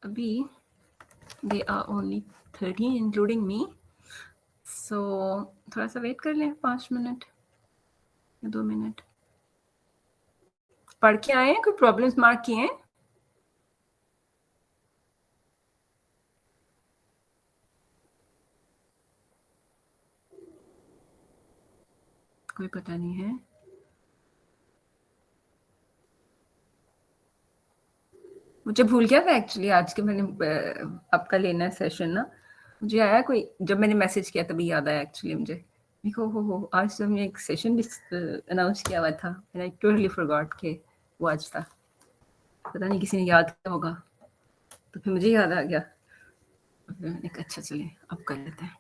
अभी they are only 13 including me, so थोड़ा सा वेट कर लें 5 मिनट या 2 मिनट। पढ़ के आए हैं, कोई प्रॉब्लम्स मार्क किए हैं? कोई पता नहीं है। मुझे भूल गया था एक्चुअली आज के मैंने आपका लेना सेशन ना, मुझे आया कोई, जब मैंने मैसेज किया तभी याद आया एक्चुअली मुझे। हो आज तो हमने एक सेशन भी अनाउंस किया हुआ था, एंड आई टोटली फॉरगॉट के वो आज था। पता नहीं किसी ने याद किया होगा, तो फिर मुझे याद आ गया। मैंने कहा अच्छा चलिए अब कर लेते हैं।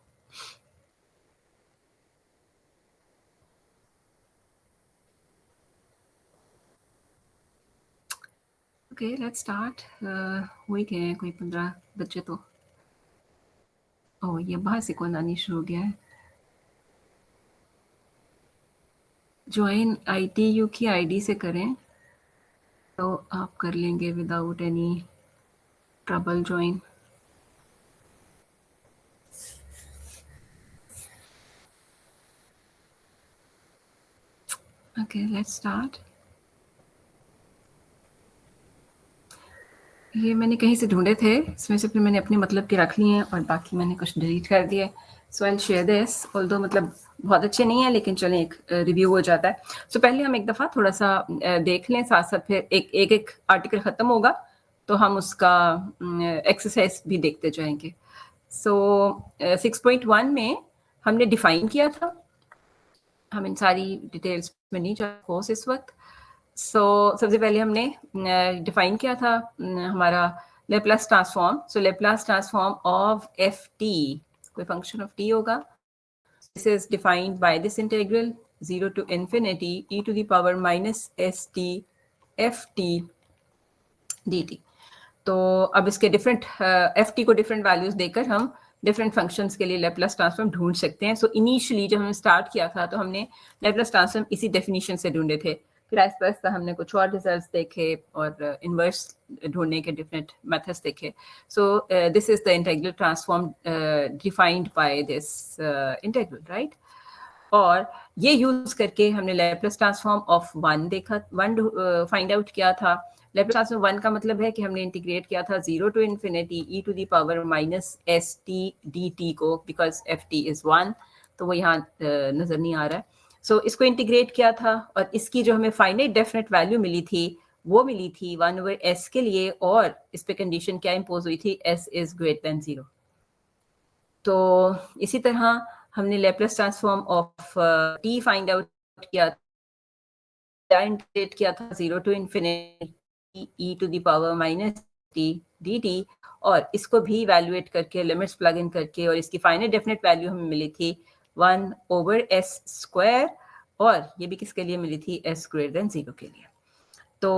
Okay let's start. वही गए हैं कोई 15 बच्चे तो। ओह ये बाहर से कौन आनी शुरू हो गया है। ज्वाइन ITU की आईडी से करें तो आप कर लेंगे without any trouble join. Okay let's start. ये मैंने कहीं से ढूंढे थे, इसमें से फिर मैंने अपने मतलब के रख लिए हैं और बाकी मैंने कुछ डिलीट कर दिए। So I will share this, although मतलब बहुत अच्छे नहीं है लेकिन चलें एक रिव्यू हो जाता है। सो पहले हम एक दफ़ा थोड़ा सा देख लें, साथ साथ फिर एक आर्टिकल ख़त्म होगा तो हम उसका एक्सरसाइज भी देखते जाएंगे। सो 6.1 में हमने डिफ़ाइन किया था, हम इन सारी डिटेल्स में नहीं जा कोर्स इस वक्त। सबसे पहले हमने डिफाइन किया था हमारा Laplace transform. Laplace transform of ft, कोई फंक्शन ऑफ t होगा। This is defined by this integral 0 to infinity e to the power minus st ft dt। तो अब इसके डिफरेंट ft को डिफरेंट वैल्यूज देकर हम डिफरेंट फंक्शंस के लिए लेप्लास ट्रांसफॉर्म ढूंढ सकते हैं। सो इनिशियली जब हमने स्टार्ट किया था तो हमने लेप्लास ट्रांसफॉर्म इसी डेफिनेशन से ढूंढे थे, फिर आहिस्ता आहिस्ता हमने कुछ और रिजल्ट्स देखे और इन्वर्स ढूंढने के डिफरेंट मेथड्स देखे। सो this is the integral transform defined by this integral, right. और ये यूज करके हमने लेप्लास ट्रांसफॉर्म ऑफ 1 देखा, 1 फाइंड आउट किया था। लेप्लास ट्रांसफॉर्म 1 का मतलब है कि हमने इंटीग्रेट किया था 0 to infinity e to the power minus st dt को, बिकॉज ft is 1, तो वो यहाँ नजर नहीं आ रहा है। सो इसको इंटीग्रेट किया था और इसकी जो हमें फाइनाइट डेफिनेट वैल्यू मिली थी वो मिली थी 1/s के लिए, और इस पे कंडीशन क्या इंपोज हुई थी, s is greater than 0। तो इसी तरह हमने Laplace transform of t find out किया, इंटीग्रेट किया था 0 to infinity e to the power minus t dt, और इसको भी इवैल्यूएट करके लिमिट्स प्लग इन करके और इसकी फाइनाइट डेफिनेट वैल्यू हमें मिली थी 1/s², और ये भी किसके लिए मिली थी, s greater than 0 के लिए। तो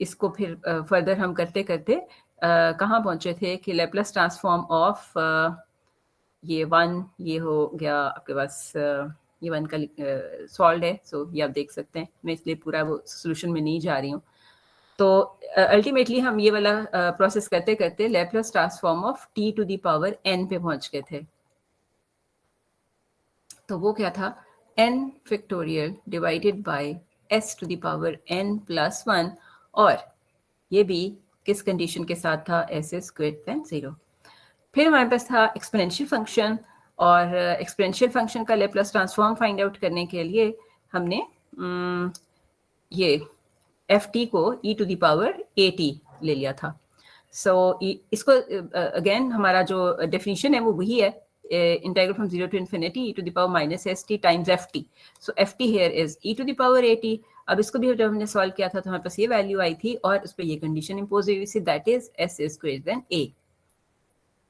इसको फिर फर्दर हम करते करते कहाँ पहुंचे थे कि लेप्लास ट्रांसफॉर्म ऑफ ये 1, ये हो गया आपके पास, ये 1 का सॉल्व है। सो ये आप देख सकते हैं, मैं इसलिए पूरा वो सोल्यूशन में नहीं जा रही हूँ। तो अल्टीमेटली हम ये वाला प्रोसेस करते करते Laplace transform of t to the power n पे पहुंच गए थे। तो वो क्या था, n factorial divided by s to the power n plus 1, और ये भी किस कंडीशन के साथ था, s is greater than 0। फिर हमारे पास था एक्सपोनेंशियल फंक्शन, और एक्सपोनेंशियल फंक्शन का लेप्लास ट्रांसफॉर्म फाइंड आउट करने के लिए हमने ये ft को e to the power at ले लिया था। सो इसको अगेन हमारा जो डेफिनेशन है वो वही है, integral from 0 to infinity e to the power minus st times ft। So ft here is e to the power at। अब इसको भी जब हमने सॉल्व किया था तो हमारे पास ये वैल्यू आई थी और उस पर ये कंडीशन इंपोज हुई थी, that is s is greater than a।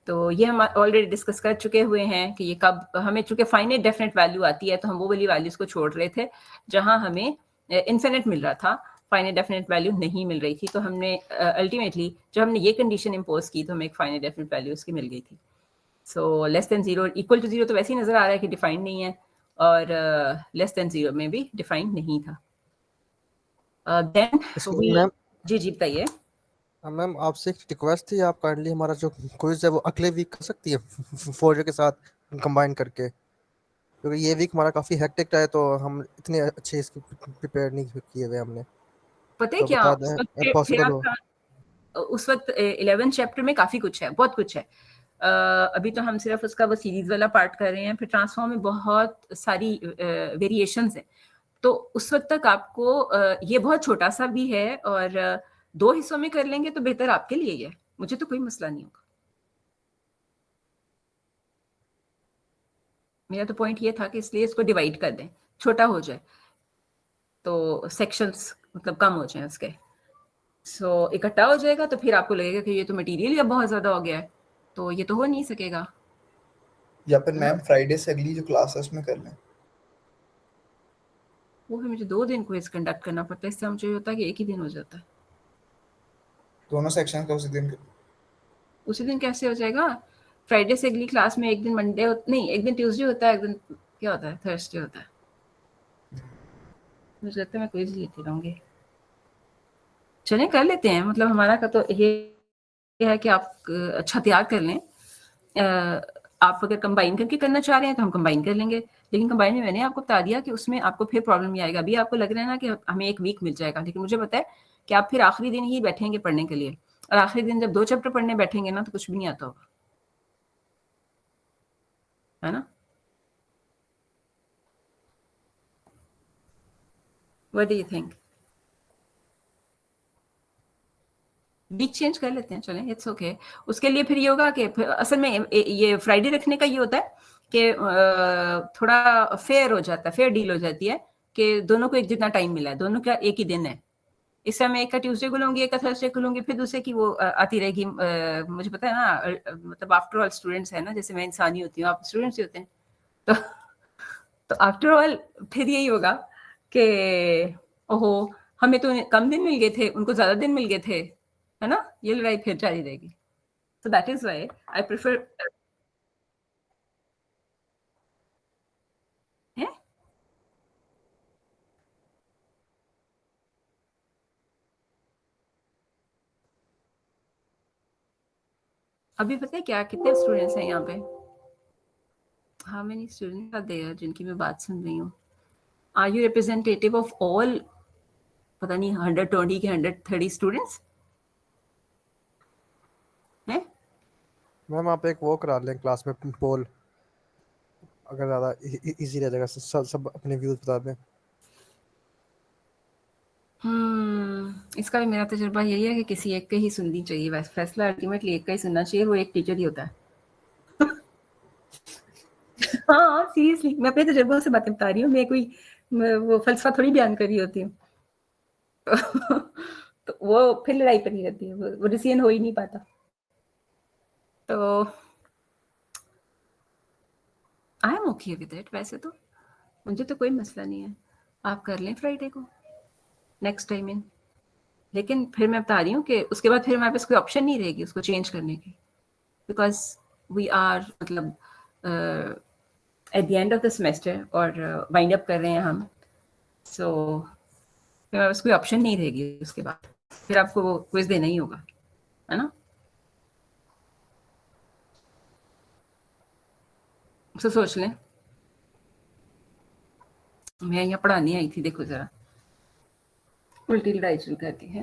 तो ये हम ऑलरेडी डिस्कस कर चुके हुए हैं कि ये कब हमें, चूंकि फाइनाइट डेफिनेट वैल्यू आती है तो हम वो वाली वैल्यूज को छोड़ रहे थे जहां हमें इन्फिनिट मिल रहा था, फाइनाइट डेफिनेट वैल्यू नहीं मिल रही थी। तो हमने अल्टीमेटली जब हमने ये कंडीशन इंपोज की तो हमें एक फाइनाइट डेफिनेट वैल्यू उसकी मिल गई थी। So less than 0 equal to 0 तो वैसे ही नजर आ रहा है कि डिफाइंड नहीं है, और लेस देन 0 में भी डिफाइंड नहीं था। देन जी जी बताइए। मैम आपसे एक रिक्वेस्ट थी, आप काइंडली हमारा जो क्विज है वो अगले वीक कर सकती है फोर के साथ कंबाइन करके, क्योंकि ये वीक हमारा काफी हेक्टिक रहा है, तो हम इतने अच्छे इसके प्रिपेयर नहीं किए हुए हमने। पता है तो क्या, बता उस दें वक्त if फिर possible हो। आपका उस वक्त 11 चैप्टर में काफी कुछ है, बहुत कुछ है। अभी तो हम सिर्फ उसका वो सीरीज वाला पार्ट कर रहे हैं, फिर ट्रांसफॉर्म में बहुत सारी वेरिएशंस हैं। तो उस वक्त तक आपको ये बहुत छोटा सा भी है, और 2 हिस्सों में कर लेंगे तो बेहतर आपके लिए ही है, मुझे तो कोई मसला नहीं होगा। मेरा तो पॉइंट ये था कि इसलिए इसको डिवाइड कर दें, छोटा हो जाए, तो सेक्शंस मतलब कम हो जाए उसके। सो इकट्ठा हो जाएगा तो फिर आपको लगेगा कि ये तो मटेरियल ही अब बहुत ज्यादा हो गया है, तो ये तो हो नहीं सकेगा, या फिर है ना। मैम फ्राइडे से अगली जो क्लास है उसमें कर लें। वो फिर मुझे 2 दिन क्विज कंडक्ट करना पड़ता है, इससे मुझे होता है कि एक ही दिन हो जाता है। दोनों सेक्शन का उसी दिन। उसी दिन कैसे हो जाएगा? फ्राइडे से अगली क्लास में एक दिन मंडे नहीं, एक दिन ट्यूसडे होता है, एक दिन क्या होता है, थर्सडे होता है। मुझे लगता है मैं क्विज लेती रहूंगी। चलें कर लेते हैं, मतलब हमारा का तो ये है कि आप अच्छा तैयार कर लें। आप अगर कंबाइन करके करना चाह रहे हैं तो हम कंबाइन कर लेंगे, लेकिन कंबाइन में मैंने आपको बता दिया कि उसमें आपको फिर प्रॉब्लम नहीं आएगा। अभी आपको लग रहा है ना कि हमें एक वीक मिल जाएगा, लेकिन मुझे पता है कि आप फिर आखिरी दिन ही बैठेंगे पढ़ने के लिए, और आखिरी दिन जब 2 चैप्टर पढ़ने बैठेंगे ना तो कुछ भी नहीं आता होगा, है ना। What do you think? Week change कर लेते हैं, चलें, इट्स ओके। उसके लिए फिर ये होगा कि असल में ये फ्राइडे रखने का ये होता है कि थोड़ा फेयर हो जाता है, फेयर डील हो जाती है कि दोनों को एक जितना टाइम मिला है, दोनों का एक ही दिन है। इस समय एक का ट्यूसडे को लूंगी, एक का थर्सडे को लूंगी, फिर दूसरे की वो आती रहेगी। मुझे पता है ना, मतलब आफ्टर ऑल स्टूडेंट्स है ना, जैसे मैं इंसान ही होती हूँ, आप स्टूडेंट्स ही होते हैं, तो आफ्टर ऑल फिर यही होगा कि ओहो, हमें तो कम दिन मिल गए थे, उनको ज्यादा दिन मिल गए थे, है ना, ये लड़ाई फिर जारी रहेगी। So that is why I prefer है। अभी पता है क्या, कितने स्टूडेंट्स हैं यहाँ पे? How many students are there जिनकी मैं बात सुन रही हूँ? Are you representative of all, पता नहीं 120 के 130 स्टूडेंट्स हैं? मैम आप एक वो करा लें क्लास में पोल, अगर ज़्यादा इजी रह जाएगा, सब अपने व्यूज बता दें। इसका भी मेरा तजुर्बा यही है कि किसी एक के ही सुननी चाहिए, वैसे फैसला अल्टीमेटली एक का ही सुनना चाहिए, वो एक टीचर ही होता है। हाँ सीरियसली, मैं अपने तजुर्बों से बातें बता रही हूँ, मैं वो फलसफा थोड़ी बयान कर रही होती हूँ। तो वो फिर लड़ाई बनी रहती है, वो डिसीजन हो ही नहीं पाता। तो I am okay with it, वैसे तो मुझे तो कोई मसला नहीं है, आप कर लें फ्राइडे को नेक्स्ट टाइम इन। लेकिन फिर मैं बता रही हूँ कि उसके बाद फिर हमारे पास कोई ऑप्शन नहीं रहेगी उसको चेंज करने की, बिकॉज वी आर मतलब at the end of the semester और वाइंड अप कर रहे हैं हम, सो फिर हमारे पास कोई ऑप्शन नहीं रहेगी उसके बाद, फिर आपको वो क्विज देना ही होगा, है ना। उससे सोच लें। मैं यहाँ पढ़ाने आई थी, देखो जरा उल्टी लड़ाई शुरू करती है।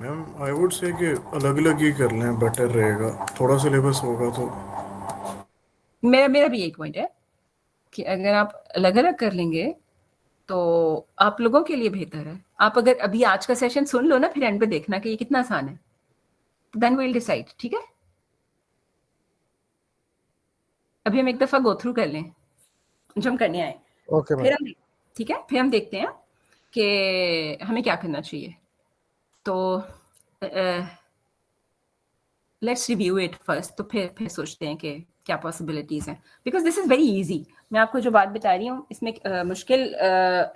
मैम आई वुड से कि अलग अलग ही कर लें, बेटर रहेगा, थोड़ा सिलेबस होगा तो। मेरा मेरा भी यही पॉइंट है कि अगर आप अलग अलग कर लेंगे तो आप लोगों के लिए बेहतर है। आप अगर अभी आज का सेशन सुन लो ना, फिर एंड पे देखना कि ये कितना आसान है, देन वी विल डिसाइड, ठीक है। अभी हम एक दफा गो थ्रू कर लें जो हम करने आए, ओके मैम। फिर हम ठीक है, फिर हम देखते हैं कि हमें क्या करना चाहिए। तो लेट्स रिव्यू इट फर्स्ट, तो फिर सोचते हैं कि क्या पॉसिबिलिटीज़ हैं, because this is very easy. मैं आपको जो बात बता रही हूँ इसमें मुश्किल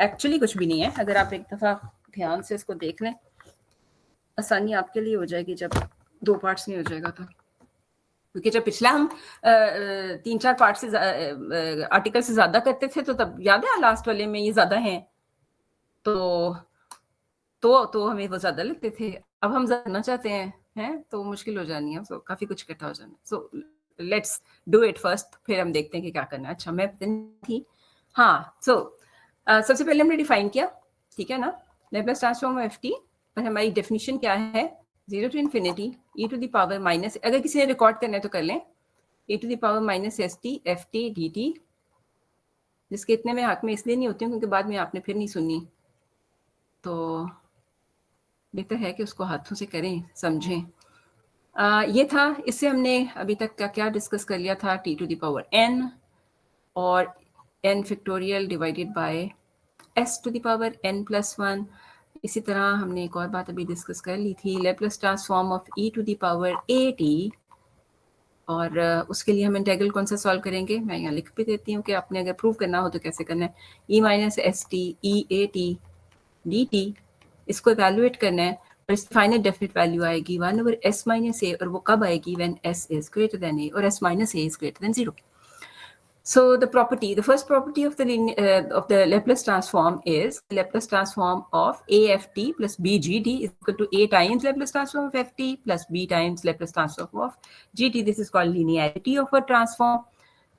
एक्चुअली कुछ भी नहीं है, अगर आप एक दफ़ा ध्यान से इसको देख लें, आसानी आपके लिए हो जाएगी जब 2 पार्ट्स में हो जाएगा तो। क्योंकि जब पिछला हम 3-4 पार्ट से आर्टिकल से ज़्यादा करते थे, तो तब याद है लास्ट वाले में ये ज़्यादा हैं, तो 2 पार्ट्स में हो जाएगा तो। तो हमें वो ज़्यादा लगते थे, अब हम ज़्यादा करना चाहते हैं तो मुश्किल हो जानी है, सो काफ़ी कुछ इकट्ठा हो जाना है। So let's do it first, फिर हम देखते हैं कि क्या करना है। अच्छा, मैं थी, हाँ, सो सबसे पहले हमने डिफाइन किया, ठीक है ना, लेप्लेस ट्रांसफॉर्म ऑफ ft, और हमारी डेफिनेशन क्या है, 0 to infinity e to the power minus, अगर किसी ने रिकॉर्ड करना है तो कर लें, e to the power minus st ft dt, जिसके इतने में हक में इसलिए नहीं होती हूँ क्योंकि बाद में आपने फिर नहीं सुनी, तो बेहतर है कि उसको हाथों से करें, समझें। ये था, इससे हमने अभी तक का क्या डिस्कस कर लिया था, t to the power n और n factorial divided by s to the power n plus 1। इसी तरह हमने एक और बात अभी डिस्कस कर ली थी, Laplace transform of e to the power at, और उसके लिए हम इंटेग्रल कौन सा सॉल्व करेंगे, मैं यहाँ लिख भी देती हूँ कि आपने अगर प्रूव करना हो तो कैसे करना है, e minus s T E a T d T, इसको इवेल्युएट करना है और इस फाइनल डेफिनेट वैल्यू आएगी 1/s माइनस ए, और वो कब आएगी, when s is greater then a और s minus a is greater than 0। So the first property of the Laplace transform is Laplace transform of AFT plus BGT is equal to A times Laplace transform of FT plus B times Laplace transform of GT. This is called linearity of a transform.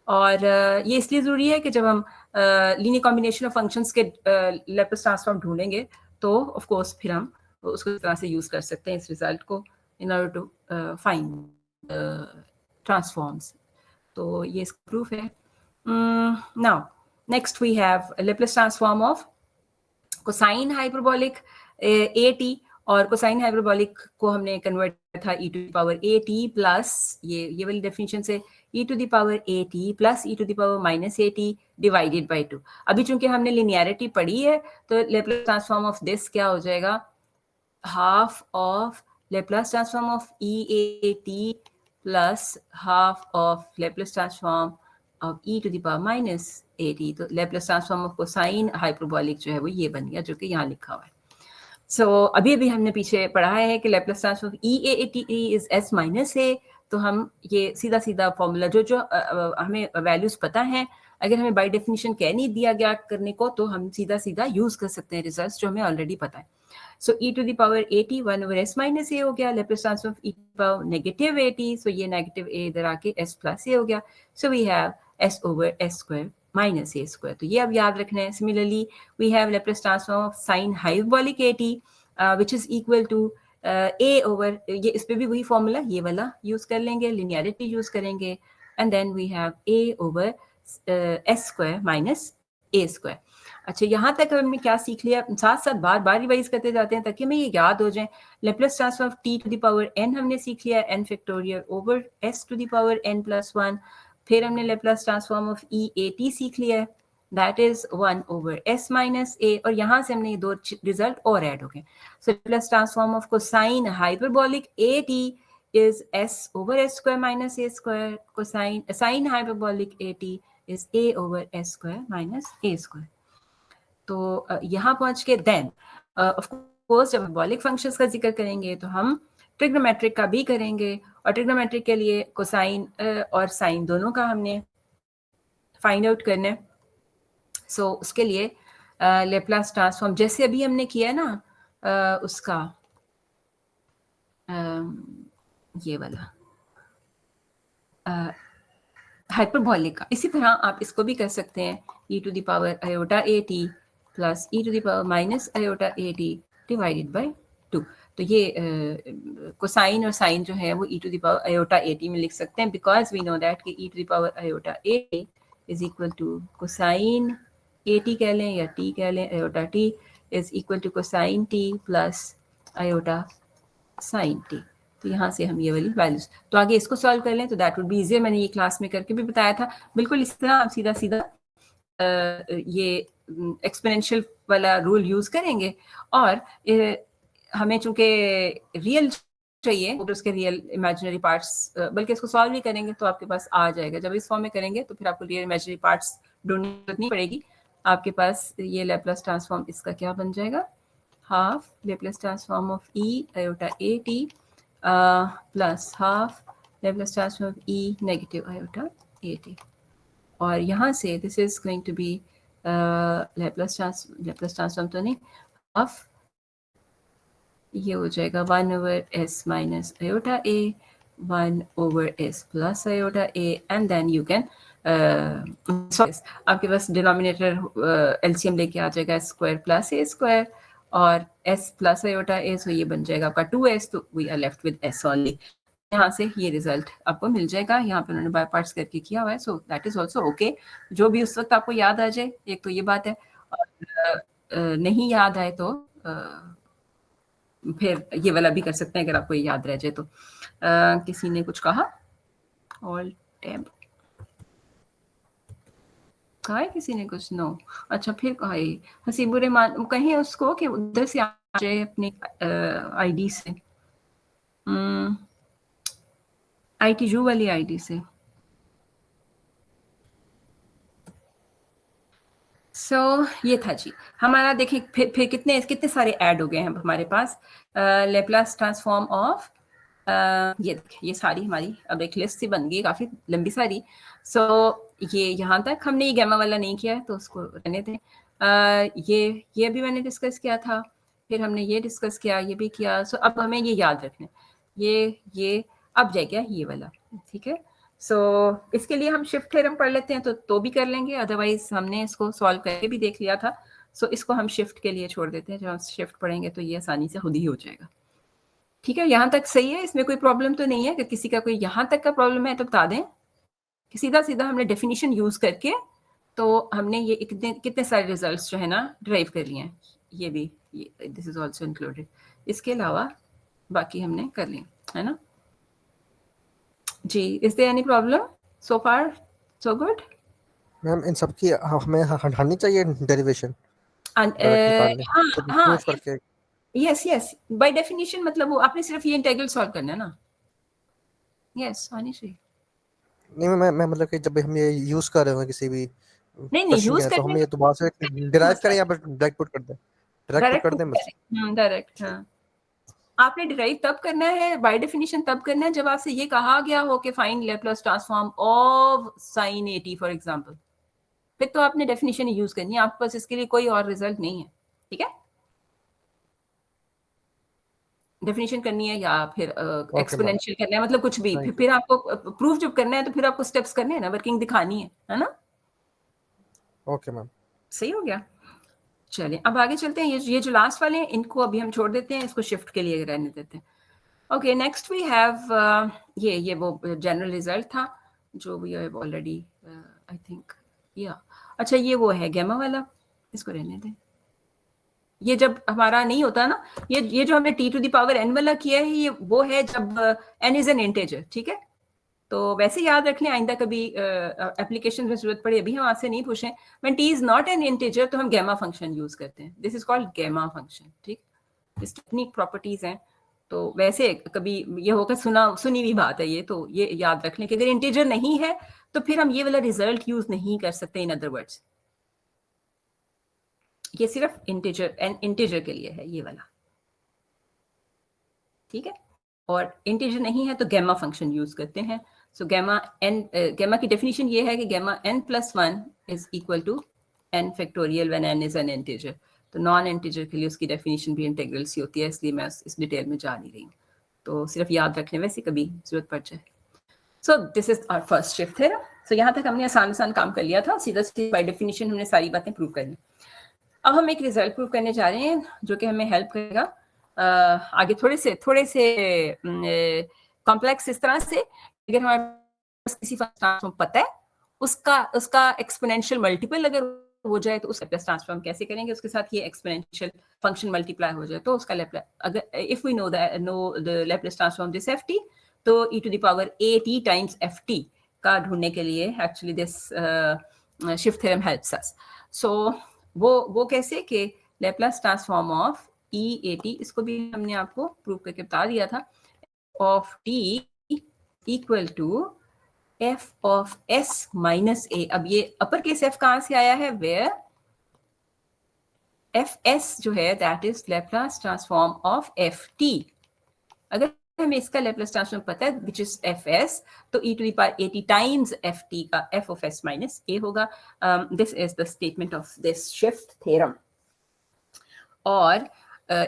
और ये इसलिए ज़रूरी है कि जब हम linear combination of functions के Laplace transform ढूंढेंगे तो ऑफ कोर्स फिर हम उसको इस तरह से यूज़ कर सकते हैं इस रिजल्ट को in order to find transforms. तो ये इसका प्रूफ है। Now, next we have a Laplace transform of cosine hyperbolic at, और cosine hyperbolic को हमने कन्वर्ट किया था e to the power at plus ये वाली डेफिनेशन से e to the power at plus e to the power minus at divided by 2। अभी चूंकि हमने लिनियरिटी पढ़ी है तो Laplace transform of this क्या हो जाएगा, half of Laplace transform of EAT plus half of Laplace transform of e to the power minus at। तो Laplace transform of cosine hyperbolic जो है वो ये बन गया, जो कि यहाँ लिखा हुआ है। अभी हमने पीछे पढ़ा है कि Laplace transform of EAT is s minus a, तो हम ये सीधा फॉर्मूला जो हमें वैल्यूज पता है, अगर हमें बाय डेफिनेशन कह नहीं दिया गया करने को तो हम सीधा यूज कर सकते हैं रिजल्ट्स जो हमें ऑलरेडी पता है। So e to the power at 1/s minus a हो गया, Laplace transform of e to the power negative at, so ये negative a इधर आके s plus a हो गया, so we have s over s square minus a square। तो ये अब याद रखना है। Similarly we have Laplace transform of sine hyperbolic at which is equal to a over, ये इस पे भी वही फॉर्मूला ये वाला यूज कर लेंगे, लिनियरिटी यूज करेंगे, and then we have a over s square minus a square। अच्छा, यहाँ तक हमने क्या सीख लिया, साथ साथ बार रिवाइज करते जाते हैं ताकि हमें ये याद हो जाए। Laplace transform of t to the power n हमने सीख लिया, n factorial over s to the power n plus 1। फिर हमने Laplace transform of EAT सीख लिया, that is 1 over s minus a, और यहाँ से हमने ये दो रिजल्ट और ऐड हो गए। सो Laplace transform of cosine hyperbolic AT is s over s square minus a square, sine hyperbolic AT is a over s square minus a square। तो यहाँ पहुंच के देन ऑफ कोर्स जब हाइपरबोलिक फंक्शंस का जिक्र करेंगे तो हम ट्रिग्नोमेट्रिक का भी करेंगे, और ट्रिग्नोमेट्रिक के लिए कोसाइन और साइन दोनों का हमने फाइंड आउट करना है। सो उसके लिए लेप्लास ट्रांसफॉर्म जैसे अभी हमने किया ना उसका ये वाला हाइपरबोलिक का, इसी तरह आप इसको भी कर सकते हैं, e to the power iota at plus e to the power minus iota at divided by 2। तो ये कोसाइन और साइन जो है वो e to the power iota at में लिख सकते हैं, बिकॉज वी नो दैट कि e to the power iota at is equal to cosine at कह लें या t कह लें, iota t is equal to cosine t plus iota sine t। तो यहाँ से हम ये वाली वैल्यूज, तो आगे इसको सॉल्व कर लें तो दैट वुड बी इजियर। मैंने ये क्लास में करके भी बताया था, बिल्कुल इस तरह आप सीधा ये एक्सपोनेंशियल वाला रूल यूज करेंगे, और हमें चूंकि रियल चाहिए तो उसके रियल इमेजिनरी पार्ट्स, बल्कि इसको सॉल्व ही करेंगे तो आपके पास आ जाएगा। जब इस फॉर्म में करेंगे तो फिर आपको रियल इमेजिनरी पार्ट्स ढूंढने की जरूरत नहीं पड़ेगी, आपके पास ये लेप्लास ट्रांसफॉर्म इसका क्या बन जाएगा, half Laplace transform of e iota at plus half Laplace transform of e negative iota at। और यहाँ से this is going to be Laplace transform तो नहीं, हाफ ये हो जाएगा 1/s minus iota a, 1/s plus iota a, and then you can आपके पास denominator LCM लेके आ जाएगा स्क्वायर प्लस ए स्क्वायर और s plus iota a, so ये बन जाएगा आपका 2s, तो we are left with s only. यहाँ से ये रिजल्ट आपको मिल जाएगा। यहाँ पे उन्होंने बाय पार्ट्स करके किया हुआ है, so that is also okay. जो भी उस वक्त आपको याद आ जाए, एक तो ये बात है, और नहीं याद आए तो फिर ये वाला भी कर सकते हैं अगर आपको ये याद रह जाए तो। किसी ने कुछ कहा? ऑल टैब कहा है किसी ने कुछ? नो। अच्छा, फिर कहा है हसीबुररहमान, कहीं उसको कि उधर से आ जाए अपनी आईडी से, ITU वाली आईडी से। सो ये था जी हमारा। देखिए फिर कितने सारे ऐड हो गए हैं हमारे पास। लेप्लास ट्रांसफॉर्म ऑफ, ये देखिए ये सारी हमारी अब एक लिस्ट सी बन गई काफ़ी लंबी सारी। सो ये यहाँ तक हमने ये गैमा वाला नहीं किया है तो उसको रहने दें। ये भी मैंने डिस्कस किया था, फिर हमने ये डिस्कस किया, ये भी किया। सो अब हमें ये याद रखना है, ये अब जाएगा ये वाला, ठीक है। सो इसके लिए हम शिफ्ट थ्योरम पढ़ लेते हैं तो भी कर लेंगे, अदरवाइज हमने इसको सॉल्व करके भी देख लिया था। सो इसको हम शिफ्ट के लिए छोड़ देते हैं, जब हम शिफ्ट पढ़ेंगे तो ये आसानी से खुद ही हो जाएगा, ठीक है। यहाँ तक सही है, इसमें कोई प्रॉब्लम तो नहीं है। अगर किसी का कोई यहाँ तक का प्रॉब्लम है तो बता दें कि सीधा हमने डेफिनेशन यूज करके तो हमने ये कितने सारे रिजल्ट्स जो है ना ड्राइव कर लिए हैं। ये भी दिस इज ऑल्सो इंक्लूडेड, इसके अलावा बाकी हमने कर लिए, है ना जी। Is there any problem? So far so good. Ma'am इन सब की हमें हटानी चाहिए डेरिवेशन हाँ करके। यस बाय डेफिनेशन, मतलब वो आपने सिर्फ ये इंटीग्रल सॉल्व करना है ना। यस आनी चाहिए। नहीं मैं मतलब कि जब हम ये यूज कर रहे हो किसी भी नहीं यूज तो हम ये दोबारा से डिराइव करें या डायरेक्ट पुट कर दें? डायरेक्ट पुट कर दें बस। डायरेक्ट, हाँ। आपने डिराइव तब करना है, बाय डेफिनेशन तब करना है जब आपसे ये कहा गया हो कि find Laplace transform of sin 80 for example, फिर तो आपने डेफिनेशन ही यूज करनी है। आपके पास इसके लिए कोई और रिजल्ट नहीं है, ठीक है। डेफिनेशन करनी है या फिर एक्सपोनेंशियल करना है, मतलब कुछ भी। फिर आपको प्रूफ जब करना है तो फिर आपको स्टेप्स करने हैं ना, वर्किंग दिखानी है ना। ओके मैम, सही हो गया। चलिए अब आगे चलते हैं। ये जो लास्ट वाले हैं इनको अभी हम छोड़ देते हैं, इसको शिफ्ट के लिए रहने देते हैं। ओके नेक्स्ट वी हैव ये वो जनरल रिजल्ट था जो we have already I think या अच्छा ये वो है गैमा वाला, इसको रहने दें। ये जब हमारा नहीं होता ना, ये जो हमने t⁴n वाला किया है, ये वो है जब n इज एन इंटीजर, ठीक है। तो वैसे याद रख लें, आइंदा कभी एप्लीकेशन में जरूरत पड़े, अभी हम आपसे नहीं पूछें। When t is not an integer तो हम गैमा फंक्शन यूज करते हैं, this is called gamma function, ठीक। इस टेक्निक प्रॉपर्टीज हैं। तो वैसे कभी ये होगा सुनी हुई बात है ये, तो ये याद रख लें कि अगर इंटीजर नहीं है तो फिर हम ये वाला रिजल्ट यूज नहीं कर सकते। इन अदर वर्ड्स ये सिर्फ इंटीजर के लिए है ये वाला, ठीक है। और इंटीजर नहीं है तो गैमा फंक्शन यूज करते हैं। सो गैमा की डेफिनेशन ये है कि gamma n+1 is equal to n factorial when n is an integer. तो नॉन इंटीजर के लिए उसकी डेफिनेशन भी इंटीग्रल सी होती है, इसलिए मैं इस डिटेल में जा नहीं रही हूँ, तो सिर्फ याद रखने वैसे कभी जरूरत पड़ जाए। So this is our first shift है। सो यहाँ तक हमने आसान काम कर लिया था, सीधा बाय डेफिनेशन हमने सारी बातें प्रूव कर ली। अब हम एक रिजल्ट प्रूव करने जा रहे हैं जो कि हमें हेल्प करेगा आगे थोड़े से कॉम्प्लेक्स इस तरह से। अगर हमारे पास किसी फंक्शन पता है उसका एक्सपोनेंशियल मल्टीपल अगर हो जाए तो उसका लैप्लास ट्रांसफॉर्म कैसे करेंगे, उसके साथ ये एक्सपोनेंशियल फंक्शन मल्टीप्लाई हो जाए तो उसका लैप्लास, अगर if we know the Laplace transform this ft, तो e⁴at टाइम्स ft का ढूंढने के लिए actually this shift theorem helps us. So वो कैसे कि लैप्लास ट्रांसफॉर्म ऑफ EAT, इसको भी हमने आपको प्रूव करके बता दिया था, of t equal to f of s minus a। अब ये अपर केस f कहाँ से आया है, वेयर fs जो है that is Laplace transform of ft। अगर हमें इसका लैप्लास ट्रांसफॉर्म पता है विच इज fs, तो e⁴at टाइम्स ft का f of s minus a होगा। This is the statement of this shift theorem. और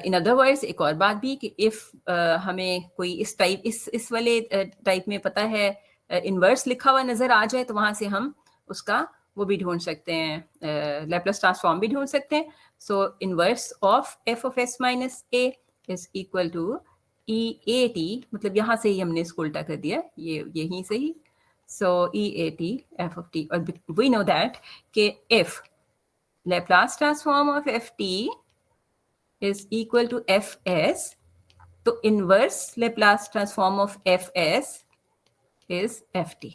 इन अदर वर्ड्स एक और बात भी कि इफ़ हमें कोई इस वाले टाइप में पता है इन्वर्स लिखा हुआ नज़र आ जाए तो वहाँ से हम उसका वो भी ढूंढ सकते हैं, लैप्लास ट्रांसफॉर्म भी ढूंढ सकते हैं. So inverse of f of s minus a is equal to e a t, मतलब यहाँ से ही हमने इसको उल्टा कर दिया, ये यहीं से ही. So e a t f of t, और वी नो दैट कि if Laplace transform of f t is equal to fs, तो inverse Laplace transform of fs is ft.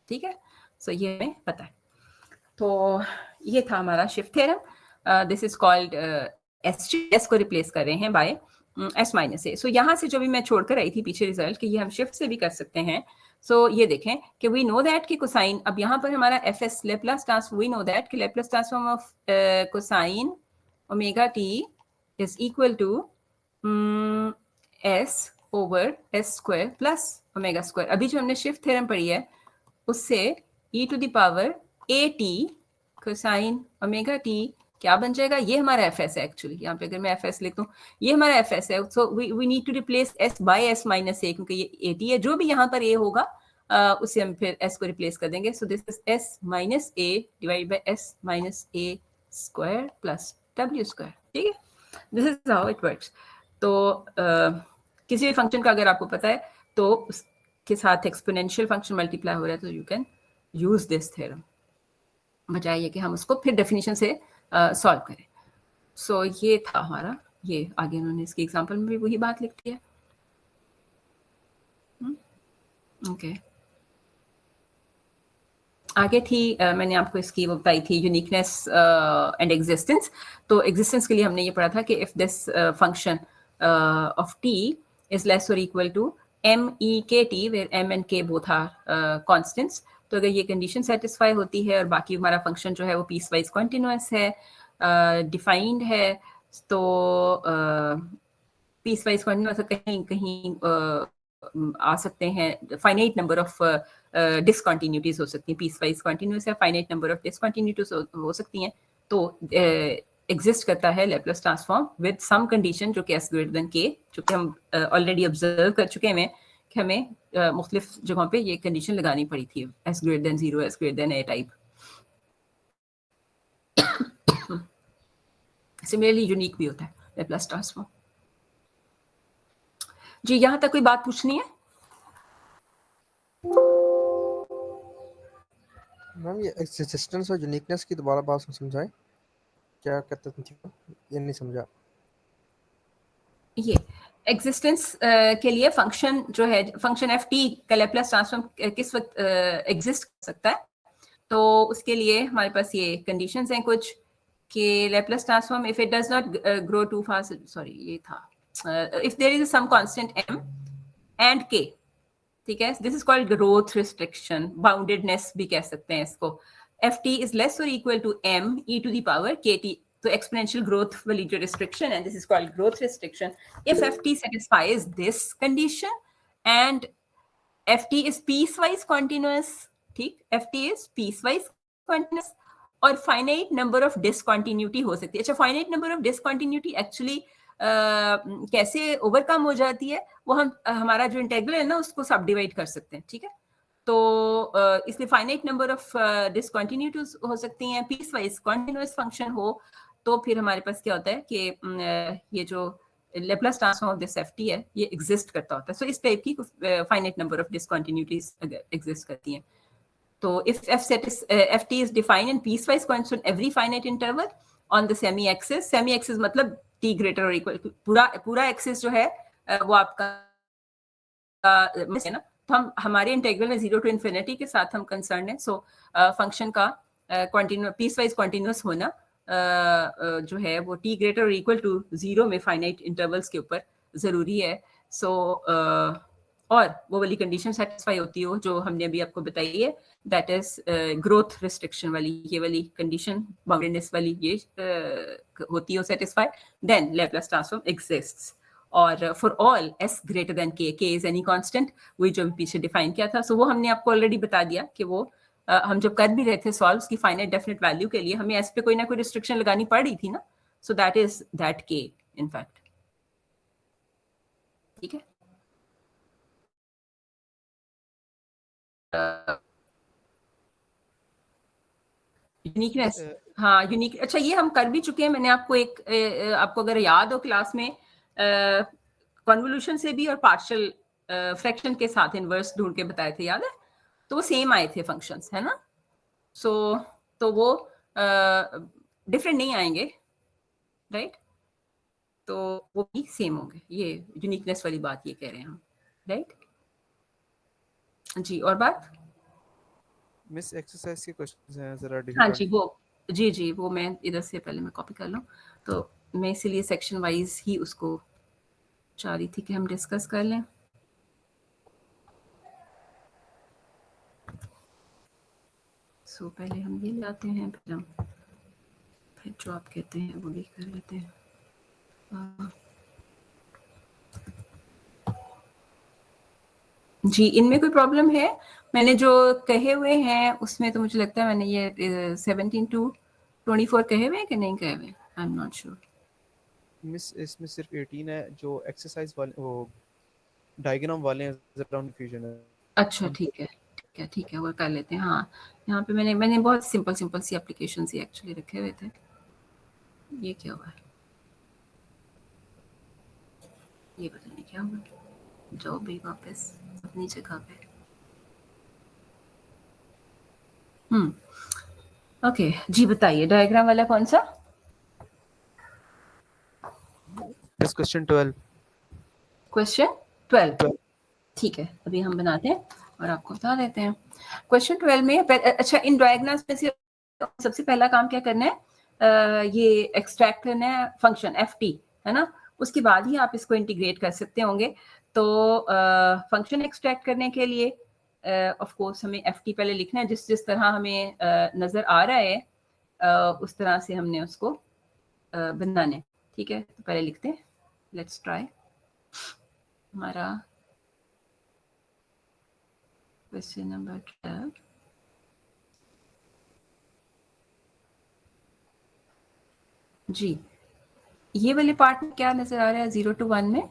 ठीक है, सो ये हमें पता है. तो ये था हमारा shift theorem. This is called S को रिप्लेस कर रहे हैं बाय एस माइनस ए. सो यहाँ से जो भी मैं छोड़कर आई थी पीछे रिजल्ट कि ये हम शिफ्ट से भी कर सकते हैं. सो ये देखें कि वी नो दैट कि कोसाइन, अब यहाँ पर हमारा f s Laplace transform, we know that कि Laplace transform of cosine omega t is equal to s over s square plus omega square. अभी जो हमने शिफ्ट थ्योरम पढ़ी है उससे e to the power at cosine omega t क्या बन जाएगा, ये हमारा fs है एक्चुअली. यहाँ पे अगर मैं fs लिख दूँ ये हमारा fs है. सो we need to replace s by s minus a, क्योंकि ये at है, जो भी यहाँ पर a होगा उससे हम फिर s को रिप्लेस कर देंगे. सो this is s minus a divided by s minus a square plus w square. ठीक है, this is how it works. तो किसी भी फंक्शन का अगर आपको पता है तो उसके साथ एक्सपोनेंशियल फंक्शन मल्टीप्लाई हो रहा है तो you can use this theorem, बजाय ये कि हम उसको फिर डेफिनेशन से सॉल्व करें. सो ये था हमारा, ये आगे उन्होंने इसके एग्जांपल में भी वही बात लिख दी है. ओके, आगे थी मैंने आपको इसकी वो बताई थी यूनिकनेस एंड एग्जिस्टेंस. तो एग्जिस्टेंस के लिए हमने ये पढ़ा था कि if this function of T is less और इक्वल टू एम ई के टी, वेयर एम एंड के बोथ आर कांस्टेंट्स, तो अगर ये कंडीशन सेटिस्फाई होती है और बाकी हमारा फंक्शन जो है वो पीस वाइज कॉन्टिन्यूअस है, डिफाइंड है, तो पीस वाइज कॉन्टिन्यूअस कहीं कहीं आ सकते हैं फाइनाइट नंबर ऑफ डिसकंटिन्यूटीज हो सकती हैं. पीस वाइज कॉन्टिन्यूअस है, फाइनाइट नंबर ऑफ डिसकंटिन्यूटीज हो सकती हैं. तो एग्जिस्ट करता है Laplace transform with some condition जो कि एस ग्रेटर देन के, जो कि हम ऑलरेडी ऑब्जर्व कर चुके हैं कि हमें मुख्तलिफ जगहों पे ये कंडीशन लगानी पड़ी थी, s greater than 0, s greater than a type. Similarly unique भी होता है लैप्लास ट्रांसफॉर्म. जी, यहाँ तक कोई बात पूछनी है? मैम ये एक्सिस्टेंस और यूनिकनेस की दोबारा बात समझाएं, क्या कहते थे, ये नहीं समझा. ये एग्जिस्टेंस के लिए फंक्शन जो है, फंक्शन एफ टी का लैप्लास ट्रांसफॉर्म किस वक्त एग्जिस्ट कर सकता है, तो उसके लिए हमारे पास ये कंडीशंस हैं कुछ कि Laplace transform if it does not grow too fast, sorry ये था, if there is some constant m and k, ठीक है, this is called growth restriction, boundedness भी कह सकते हैं इसको. एफ टी इज लेस और equal to m e to the power k t, तो एक्सपोनेंशियल ग्रोथ वाली जो रिस्ट्रिक्शन है, this is called growth restriction. If f t satisfies this condition and f t is piecewise continuous, ठीक, f t is piecewise continuous, और finite number of discontinuity हो सकती है. अच्छा, finite number of discontinuity actually कैसे overcome हो जाती है, वो हम हमारा जो इंटेग्रल है ना उसको सब डिवाइड कर सकते हैं. ठीक है, तो इसलिए फाइनाइट नंबर ऑफ डिसकंटिन्यूटीज हो सकती हैं. पीस वाइज कॉन्टिन्यूअस फंक्शन हो तो फिर हमारे पास क्या होता है कि ये जो Laplace transform of this FT है ये एग्जिस्ट करता होता है. सो इस टाइप की finite number of discontinuities exist करती हैं. तो if FT is defined in peace wise constant every finite interval on the semi axis, semi axis मतलब टी ग्रेटर और इक्वल, पूरा एक्सिस जो है वो आपका है ना, तो हम हमारे इंटीग्रल में 0 टू इन्फिनिटी के साथ हम कंसर्न है. सो फंक्शन का कंटीन्यूअस पीस वाइज कंटीन्यूअस होना जो है वो टी ग्रेटर और इक्वल टू 0 में फाइनाइट इंटरवल्स के ऊपर ज़रूरी है. सो और वो वाली कंडीशन सेटिस्फाई होती हो जो हमने अभी आपको बताई है, दैट इज ग्रोथ रिस्ट्रिक्शन वाली, ये वाली कंडीशन, बाउंडेडनेस वाली ये होती हो satisfy, then Laplace transform exists. और for all s greater than k, k is any constant, वही जो पीछे डिफाइन किया था. सो वो हमने आपको ऑलरेडी बता दिया कि वो हम जब कर भी रहे थे सॉल्व की फाइनाइट डेफिनेट वैल्यू के लिए हमें एस पे कोई ना कोई रिस्ट्रिक्शन लगानी पड़ रही थी ना. सो दैट इज दैट के इनफैक्ट, ठीक है। यूनिकनेस, हाँ यूनिक, अच्छा ये हम कर भी चुके हैं। मैंने आपको आपको अगर याद हो क्लास में कन्वोल्यूशन से भी और पार्शियल फ्रैक्शन के साथ इनवर्स ढूंढ के बताए थे, याद है? तो वो सेम आए थे फंक्शंस, है ना? तो वो डिफरेंट नहीं आएंगे, राइट? तो वो भी सेम होंगे। ये यूनिकनेस वाली बात ये कह रहे हैं हम, राइट? जी, और बात? मिस एक्सरसाइज के क्वेश्चंस हैं जरा हाँ डिफिकल्ट। जी, वो जी वो मैं इधर से पहले मैं कॉपी कर लूँ, तो मैं इसीलिए सेक्शन वाइज ही उसको चाह रही थी कि हम डिस्कस कर लें। सो पहले हम ये लाते हैं, फिर जो आप कहते हैं वो भी कर लेते हैं। जी, इनमें कोई प्रॉब्लम है? मैंने जो कहे हुए हैं उसमें तो मुझे लगता है मैंने ये 17 to 24 कहे हुए हैं कि नहीं कहे हुए? I am not sure. Miss इसमें सिर्फ 18 है, जो एक्सरसाइज वाले वो डायग्राम वाले हैं जरा कन्फ्यूजन है। अच्छा ठीक है वो कर लेते हैं। हाँ, यहाँ पे मैंने बहुत सिंपल सी एप्लीकेशन ही एक्चुअली रखे हुए थे। ये क्या हुआ है? ये पता नहीं क्या हुआ। जाओ भाई वापस अपनी जगह पे। ओके जी, बताइए डायग्राम वाला कौन सा? Miss question 12। क्वेश्चन 12, ठीक है, अभी हम बनाते हैं और आपको बता देते हैं। क्वेश्चन 12 में अच्छा, इन डायग्राम्स में से सबसे पहला काम क्या करना है? ये एक्सट्रैक्ट करना है फंक्शन ft, है ना? उसके बाद ही आप इसको इंटीग्रेट कर सकते होंगे। तो फंक्शन एक्सट्रैक्ट करने के लिए ऑफ कोर्स हमें ft पहले लिखना है, जिस तरह हमें नजर आ रहा है उस तरह से हमने उसको बनाना है, ठीक है? तो पहले लिखते हैं, लेट्स ट्राई। हमारा क्वेश्चन नंबर 12, जी ये वाले पार्ट में क्या नजर आ रहा है 0 to 1 में?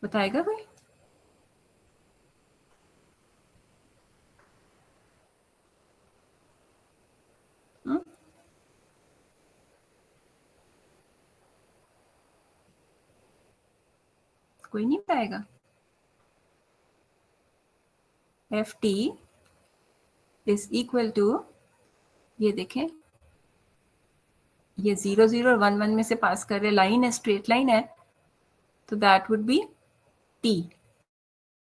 बताएगा कोई? कोई नहीं बताएगा? ft इज इक्वल टू, ये देखें, ये 0 0 और 1 1 में से पास कर रहे लाइन है, स्ट्रेट लाइन है, तो that would be t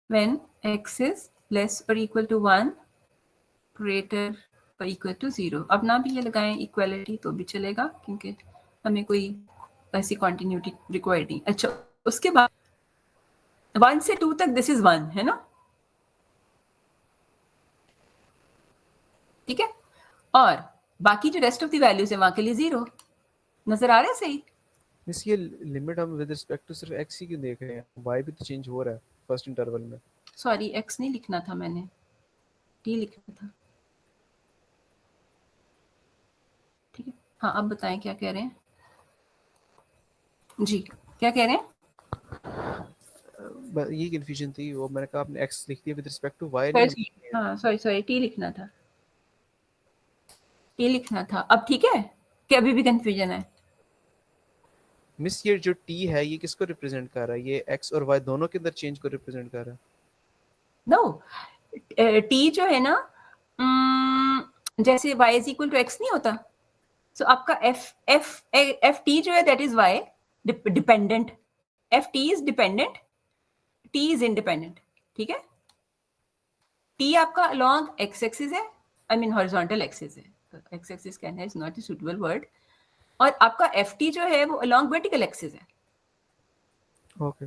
when x is less और इक्वल टू 1, ग्रेटर और इक्वल टू 0। अब ना भी ये लगाएं इक्वलिटी तो भी चलेगा, क्योंकि हमें कोई ऐसी कॉन्टिन्यूटी रिक्वायर्ड नहीं। अच्छा, उसके बाद 1 से 2 तक दिस इज 1, है ना? ठीक है, और बाकी जो रेस्ट ऑफ द वैल्यूज है वहां के लिए 0 नजर आ रहा है, सही? मिस ये लिमिट हम विद रिस्पेक्ट टू सिर्फ x ही क्यों देख रहे हैं? y भी तो चेंज हो रहा है फर्स्ट इंटरवल में। सॉरी, x नहीं लिखना था मैंने, t लिखना था। ठीक है, हाँ अब बताएं क्या कह रहे हैं जी, क्या कह रहे हैं? ये कंफ्यूजन थी, वो मैंने कहा आपने x लिख दिया with respect to y sorry, हाँ सॉरी t लिखना था, t लिखना था। अब ठीक है कि अभी भी कंफ्यूजन है? मिस ये जो t है ये किसको रिप्रेजेंट कर रहा है? ये x और y दोनों के अंदर चेंज को रिप्रेजेंट कर रहा है। नो, t जो है ना, जैसे y is equal to x नहीं होता, सो आपका f t जो है that is y dependent, f t is dependent, t is independent, ठीक है? t आपका along x axis है, आई मीन हॉरिजॉन्टल एक्सिस है, x axis कहना is not a suitable word, और आपका ft जो है वो along वर्टिकल एक्सिस है, okay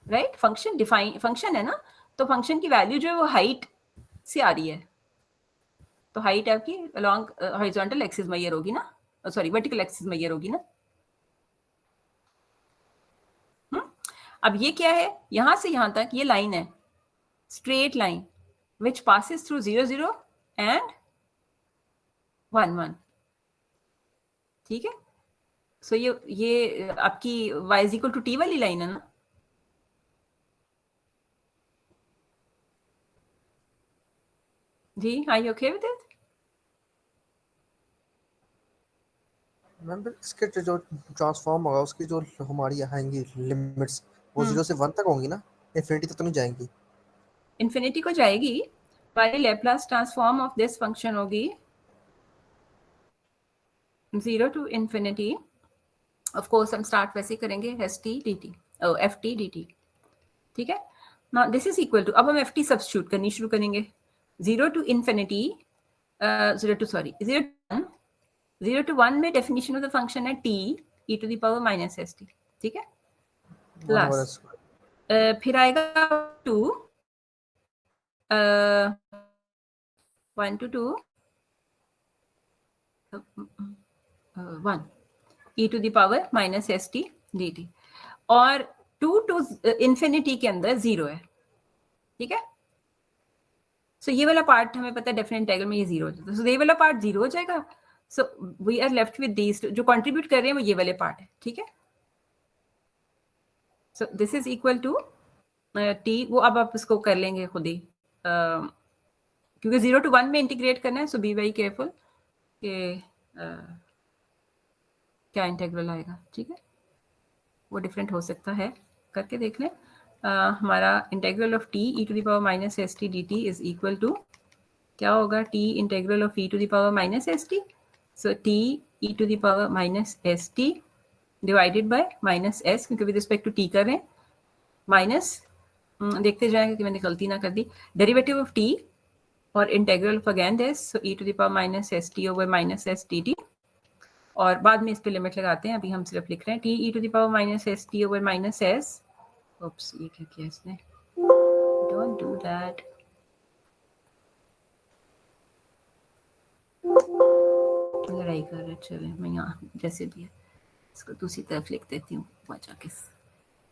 right? Function define function है ना, तो फंक्शन की वैल्यू जो है वो हाइट से आ रही है, तो हाइट आपकी along हॉरिजॉन्टल एक्सिस मेजर होगी ना, सॉरी वर्टिकल एक्सिस मेजर होगी ना। अब ये क्या है? यहां से यहां तक ये लाइन है, straight line which passes through 0 0 and 1 1, ठीक है। सो ये आपकी y is equal to t वाली लाइन है ना? जी, are you okay with it? Ma'am फिर इसके जो ट्रांसफॉर्म होगा उसकी जो हमारी आएंगी लिमिट्स वो 0 से 1 तक होंगी ना, इंफिनिटी तक तो नहीं जाएंगी? इन्फिनिटी को जाएगी। हमारी Laplace transform of this function होगी 0 टू इन्फिनिटी। ऑफ कोर्स हम स्टार्ट वैसे ही करेंगे S t d T, F T d T, ठीक है ना। दिस इज इक्वल टू, अब हम एफ टी सब्स्टिट्यूट करनी शुरू करेंगे। 0 टू इन्फिनिटी, 0 टू 1 में डेफिनेशन ऑफ द फंक्शन है t e to the power minus s t, ठीक है, 1 over प्लस s²। फिर आएगा 2 1 to 2 1 e to the power minus s t d t, और 2 टू इन्फिनिटी के अंदर 0 है, ठीक है। सो ये वाला पार्ट हमें पता है डेफिनेट इंटीग्रल में ये 0 हो जाता है, सो ये वाला पार्ट 0 हो जाएगा। So we are left with these, जो कंट्रीब्यूट कर रहे हैं वो ये वाले पार्ट है, ठीक है। So this is equal to t, वो अब आप इसको कर लेंगे खुद ही, क्योंकि 0 टू 1 में इंटीग्रेट करना है। सो बी वेरी केयरफुल कि क्या इंटीग्रल आएगा, ठीक है, वो डिफरेंट हो सकता है, करके देख लें। हमारा integral of t e to the power minus s t d t is equal to क्या होगा, t integral of e to the power minus s t, so t e to the power minus s t divided by minus s, क्योंकि with respect to t कर रहे हैं, minus देखते जाएंगे कि मैंने गलती ना कर दी, डेरिवेटिव ऑफ टी और integral of again this, so e to the power minus s t over minus s t t, और बाद में इस पे लिमिट लगाते हैं, अभी हम सिर्फ लिख रहे हैं t e to the power minus s t over minus s. Oops, ये क्या किया इसने, डोंट डू दैट। लड़ाई कर रहे, चले मैं यहाँ जैसे भी है इसको दूसरी तरफ लिख देती हूँ, बचा के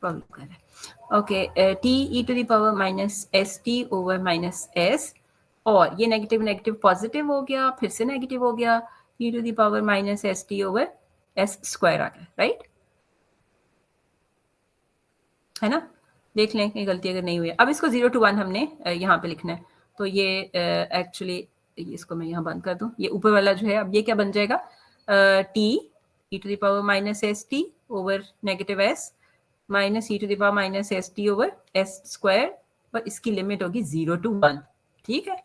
प्रॉब्लम कर रहा है। Okay, t e to the power minus s t over minus s, और ये नेगेटिव नेगेटिव पॉजिटिव हो गया, फिर से नेगेटिव हो गया, e to the power minus s t over s square आ गया, राइट, है ना। देख लें कहीं गलती अगर नहीं हुई। अब इसको 0 टू 1 हमने यहाँ पे लिखना है, तो ये एक्चुअली इसको मैं यहाँ बंद कर दूँ, ये ऊपर वाला जो है अब ये क्या बन जाएगा, t e to the power minus s t over negative s minus e to the power minus s t over s square, और इसकी लिमिट होगी 0 टू 1, ठीक है,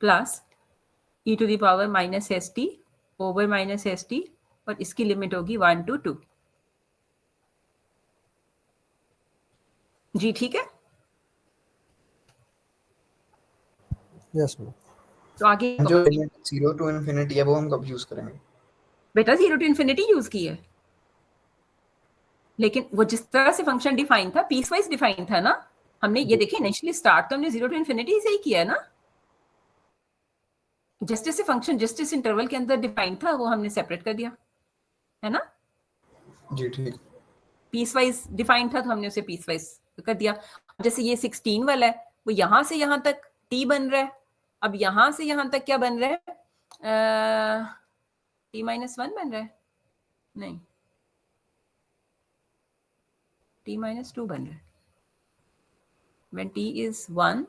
plus e to the power minus s t over minus s t, और इसकी limit होगी 1 to 2। जी ठीक है, यस मैम। तो आगे जो लिमिट 0 टू इन्फिनिटी है वो हम कब यूज करेंगे? बेटा 0 टू इन्फिनिटी यूज की है, लेकिन वो जिस तरह से फंक्शन डिफाइन था, पीस वाइज डिफाइन था ना, हमने ये देखिए इनिशियली स्टार्ट तो हमने 0 टू इन्फिनिटी से ही किया है ना, जस्ट जैसे फंक्शन जिस जिस इंटरवल के अंदर डिफाइन था वो हमने सेपरेट कर दिया, है ना। जी ठीक। पीस वाइज डिफाइन था तो हमने उसे पीस वाइज कर दिया। जैसे ये 16 वाला है, वो यहां से यहां तक t बन रहा है, अब यहां से यहां तक क्या बन रहा है, t माइनस 1 बन रहा है, नहीं t माइनस 2 बन रहा है। when t is 1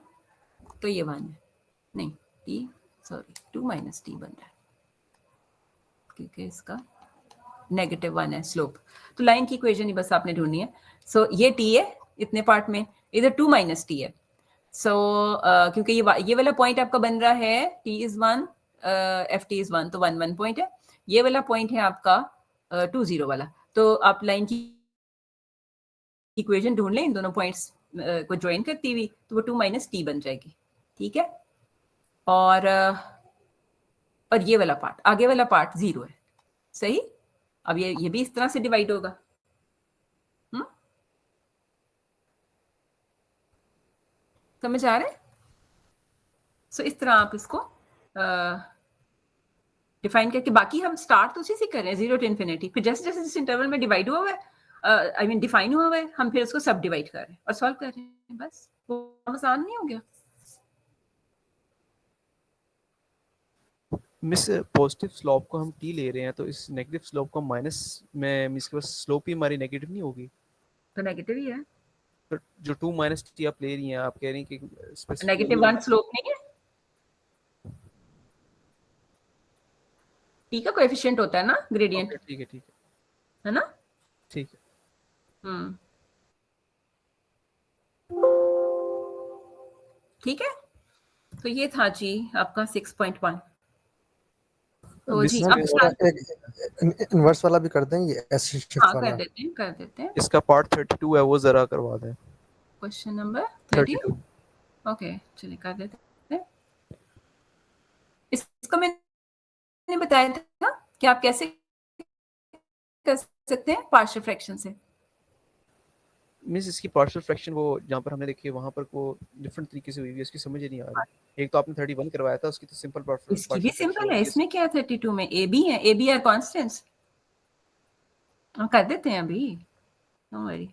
तो ये 1 है, नहीं t सॉरी 2 माइनस t बन रहा है, क्योंकि इसका नेगेटिव 1 है स्लोप। तो लाइन की इक्वेशन ही बस आपने ढूंढनी है। सो ये t है इतने पार्ट में, इधर 2 माइनस t है। सो क्योंकि ये वाला पॉइंट आपका बन रहा है t is 1 F t is 1, तो 1 1 पॉइंट है, ये वाला पॉइंट है आपका 2 0 वाला। तो आप लाइन की इक्वेशन ढूंढ लें इन दोनों पॉइंट्स को ज्वाइन करती हुई, तो वो 2 माइनस टी बन जाएगी, ठीक है। और ये वाला पार्ट, आगे वाला पार्ट 0 है, सही। अब ये भी इस तरह से डिवाइड होगा, समझ आ रहा है। सो इस तरह आप इसको डिफाइन करके, बाकी हम स्टार्ट तो उसी से कर रहे हैं 0 टू इन्फिनिटी, फिर जैसे जैसे जिस इंटरवल में डिवाइड हुआ है, आई मीन डिफाइन हुआ है, हम फिर उसको सब डिवाइड कर रहे हैं और सॉल्व कर रहे हैं, बस वो आसान नहीं हो गया। मिस पॉजिटिव स्लोप को हम टी ले रहे हैं, तो इस नेगेटिव स्लोप को माइनस में मिस के पास स्लोप ही हमारी नेगेटिव नहीं होगी? तो नेगेटिव ही है, तो जो 2 माइनस टी आप ले रही हैं, आप कह रही हैं कि नेगेटिव स्पेसिफिकली 1 स्लोप नहीं है, टी का कोएफिशिएंट होता है ना ग्रेडियंट, ओके, ठीक है, ठीक है, है ना। ठीक है। हम्म, ठीक है। तो ये था जी आपका 6.1। तो मिस जी मैम अब इसका एक इन्वर्स वाला भी कर दें, ये एस शिफ्ट हाँ वाला। कर देते हैं। इसका पार्ट 32 है, वो जरा करवा दें। Question number 30। 32। ओके चलिए कर देते हैं। इसको मैंने बताया था कि आप कैसे कर सकते हैं पार्शियल फ्रैक्शन से। मीन्स इसकी पार्शियल फ्रैक्शन वो जहाँ पर हमने देखी है वहाँ पर वो डिफरेंट तरीके से हुई है, इसकी समझ ही नहीं आ रही। एक तो आपने 31 करवाया था, उसकी तो सिंपल इसकी भी पार्शियल फ्रैक्शन सिंपल है, होती है। इसमें क्या है 32 में ए बी है, ए बी आर कॉन्स्टेंट्स। हम कर देते हैं अभी, डोंट वरी।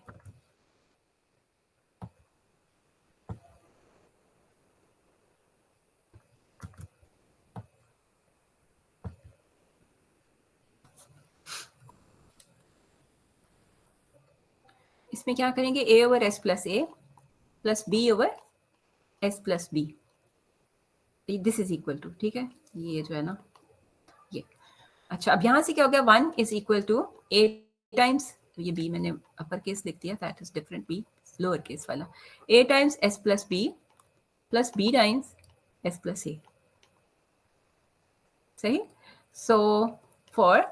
इसमें क्या करेंगे, a over s plus b over s plus b, this is equal to, ठीक है ये जो है ना ये। अच्छा अब यहां से क्या हो गया, 1 is equal to a times, तो ये बी मैंने अपर केस लिख दिया, that is different, b lower case वाला, a times s plus b times s plus a, सही। So for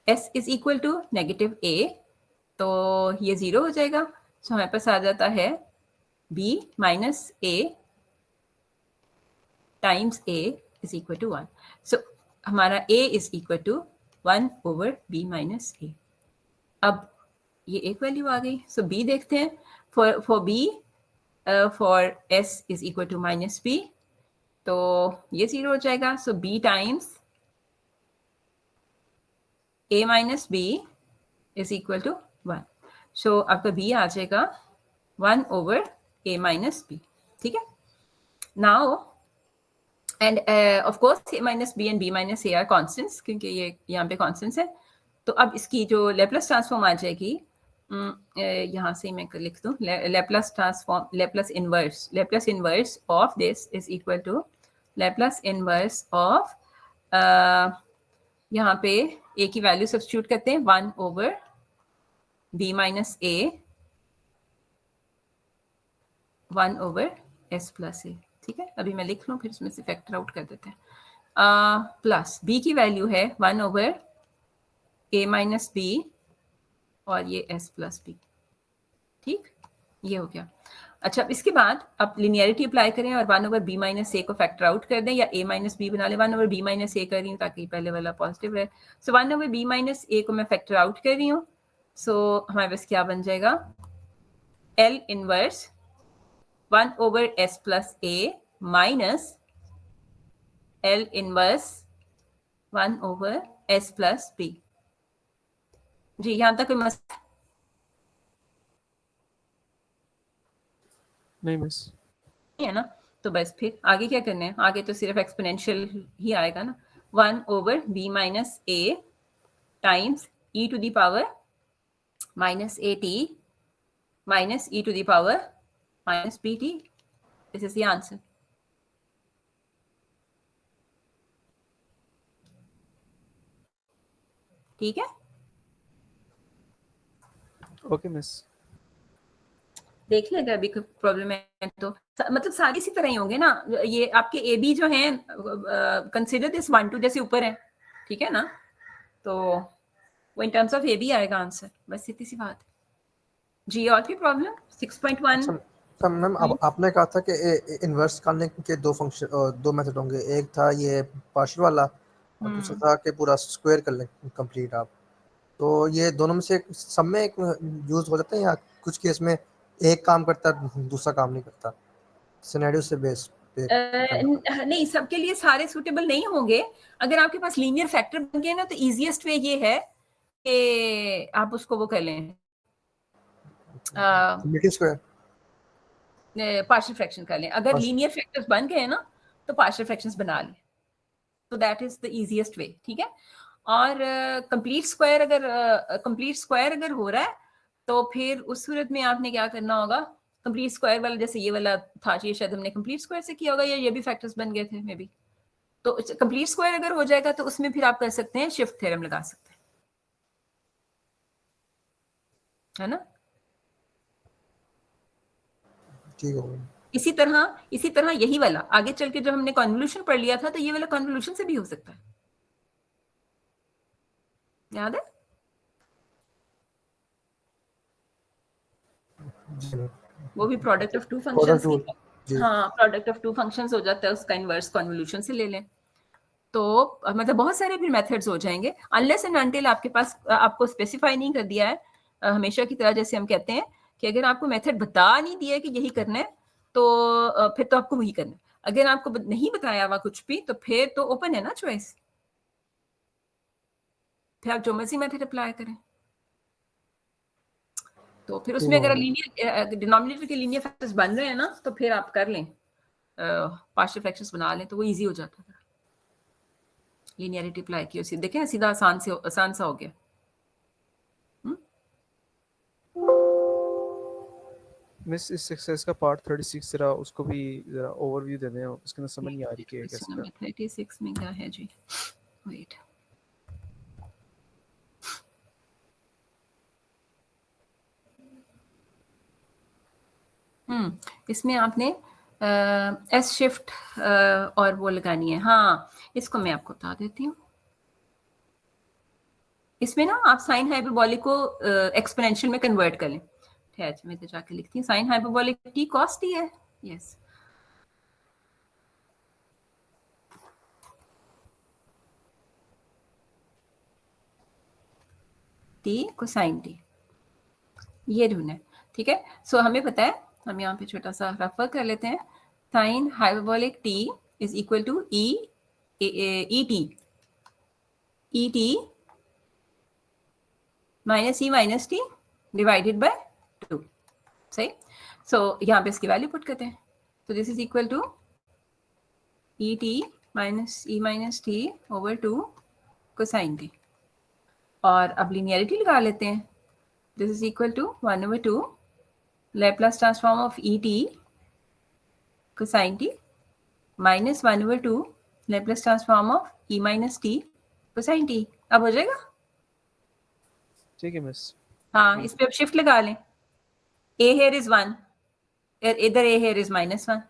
s is equal to negative a, तो ये 0 हो जाएगा। सो हमारे पास आ जाता है b minus a times a is equal to 1। सो हमारा a is equal to 1 over b minus a। अब ये एक वैल्यू आ गई। सो b देखते हैं, for b for s is equal to minus b, तो ये 0 हो जाएगा। So b times a minus b is equal to 1। So आपका b आ जाएगा 1 ओवर a माइनस b, ठीक है। Now and of course a minus b and b minus a are constants, क्योंकि ये यहाँ पे कॉन्स्टेंट्स है। तो अब इसकी जो लेप्लस ट्रांसफॉर्म आ जाएगी, यहाँ से मैं लिख दूँ, Laplace transform, Laplace inverse of this is equal to Laplace inverse of, यहाँ पे a की वैल्यू सब्स्टिट्यूट करते हैं, 1 over b minus a 1 over s plus a, ठीक है। अभी मैं लिख लूँ, फिर इसमें से फैक्टर आउट कर देते हैं। प्लस b की वैल्यू है 1 ओवर a माइनस b और ये s प्लस b, ठीक, ये हो गया। अच्छा अब इसके बाद आप लिनियरिटी अप्लाई करें और 1 ओवर b माइनस a को फैक्टर आउट कर दें, या a माइनस b बना लें। 1 ओवर b माइनस a कर रही हूँ ताकि पहले वाला पॉजिटिव रहे। सो 1 ओवर b माइनस a को मैं फैक्टर आउट कर रही हूँ। सो हमारे पास क्या बन जाएगा, L inverse 1 over s plus a minus L inverse 1 over s plus b। जी यहाँ तक कोई मसला नहीं मिस। नहीं है ना। तो बस फिर आगे क्या करना है, आगे तो सिर्फ एक्सपोनेंशियल ही आएगा ना। 1 over b minus a times e to the power minus at minus e to the power minus bt, this is the answer. ठीक है, ओके मिस। देख लेगा अभी कोई प्रॉब्लम है तो, मतलब सारी इसी तरह ही होंगे ना। ये आपके ए बी जो हैं, कंसिडर दिस 1 2 जैसे ऊपर है, ठीक है ना। तो वो in terms of a b आएगा आंसर, बस इतनी सी बात। जी और भी प्रॉब्लम 6.1। अच्छा मैम, अब आपने कहा था कि इन्वर्स निकालने के दो फंक्शन, दो मेथड होंगे, एक था ये पार्शियल वाला और दूसरा था कि पूरा स्क्वायर कर लें कंप्लीट आप। तो ये दोनों में से सब में एक यूज हो जाता है, या कुछ केस में एक काम करता है दूसरा काम नहीं करता, सिनेरियो से बेस पे depend करता नहीं, सबके लिए सारे सूटेबल नहीं होंगे। अगर आपके पास लीनियर फैक्टर बन गए ना, तो इजीएस्ट वे ये है कि आप उसको वो कर लें, है स्क्वायर। पार्शियल फ्रैक्शन कर लें। अगर लीनियर फैक्टर्स बन गए ना, तो पार्शियल फ्रैक्शंस बना लें। तो that is the easiest way, ठीक है। और कंप्लीट स्क्वायर अगर हो रहा है तो फिर उस सूरत में आपने क्या करना होगा, कंप्लीट स्क्वायर वाला जैसे ये वाला था, ये शायद हमने कंप्लीट स्क्वायर से किया होगा या ये भी फैक्टर्स बन गए थे मे बी। तो कंप्लीट स्क्वायर अगर हो जाएगा तो उसमें फिर आप कर सकते हैं शिफ्ट थ्योरम लगा सकते हैं, है ना। ठीक है। इसी तरह यही वाला आगे चल के जब हमने कन्वोल्यूशन पढ़ लिया था तो ये वाला कन्वोल्यूशन से भी हो सकता है, याद है। वो भी प्रोडक्ट ऑफ टू फंक्शंस, हाँ प्रोडक्ट ऑफ टू फंक्शंस हो जाता है, उसका इनवर्स कन्वोल्यूशन से ले लें तो मतलब बहुत सारे फिर मेथड्स हो जाएंगे, अनलेस एंड अनटिल आपके पास आपको स्पेसिफाई नहीं कर दिया है हमेशा की तरह, जैसे हम कहते हैं कि अगर आपको मेथड बता नहीं दिया है कि यही करना है तो फिर तो आपको वही करना है। अगर आपको नहीं बताया हुआ कुछ भी तो फिर तो ओपन है ना चॉइस, फिर आप जो मर्जी मेथड अप्लाई करें। तो फिर उसमें अगर लीनियर डिनोमिनेटर के लीनियर फैक्टर्स बन रहे हैं ना तो फिर आप कर लें पार्शियल फ्रैक्शंस बना लें तो वो इजी हो जाता है। लीनियरिटी अप्लाई की उसी देखें सीधा आसान सा हो गया। मिस इस एक्सरसाइज का पार्ट 36 जरा उसको भी जरा ओवरव्यू दे दें, उसके अंदर समझ नहीं आ रही कि कैसे करना। 36 में क्या है जी, वेट इसमें आपने एस शिफ्ट और वो लगानी है। हाँ इसको मैं आपको बता देती हूँ। इसमें ना आप साइन हाइपरबोलिक को एक्सपोनेंशियल में कन्वर्ट कर लें। अच्छा मैं तो जाके लिखती हूँ sign hyperbolic T cos T है, यस टी कोसाइन टी, ये ढूंढना है, ठीक है। सो हमें पता है, हम यहाँ पे छोटा सा रेफर कर लेते हैं, sine hyperbolic t is equal to e t minus e minus t divided by 2, सही। सो यहाँ पे इसकी वैल्यू पुट करते हैं, तो this is equal to e t minus e minus t over 2 cosine t, और अब लीनियरिटी लगा लेते हैं। This is equal to 1/2 Laplace transform of e t cosine t minus 1/2 Laplace transform of e minus t cosine t। अब हो जाएगा, ठीक है मिस। हाँ इस पे अब शिफ्ट लगा लें, a here is 1, इधर a here is -1,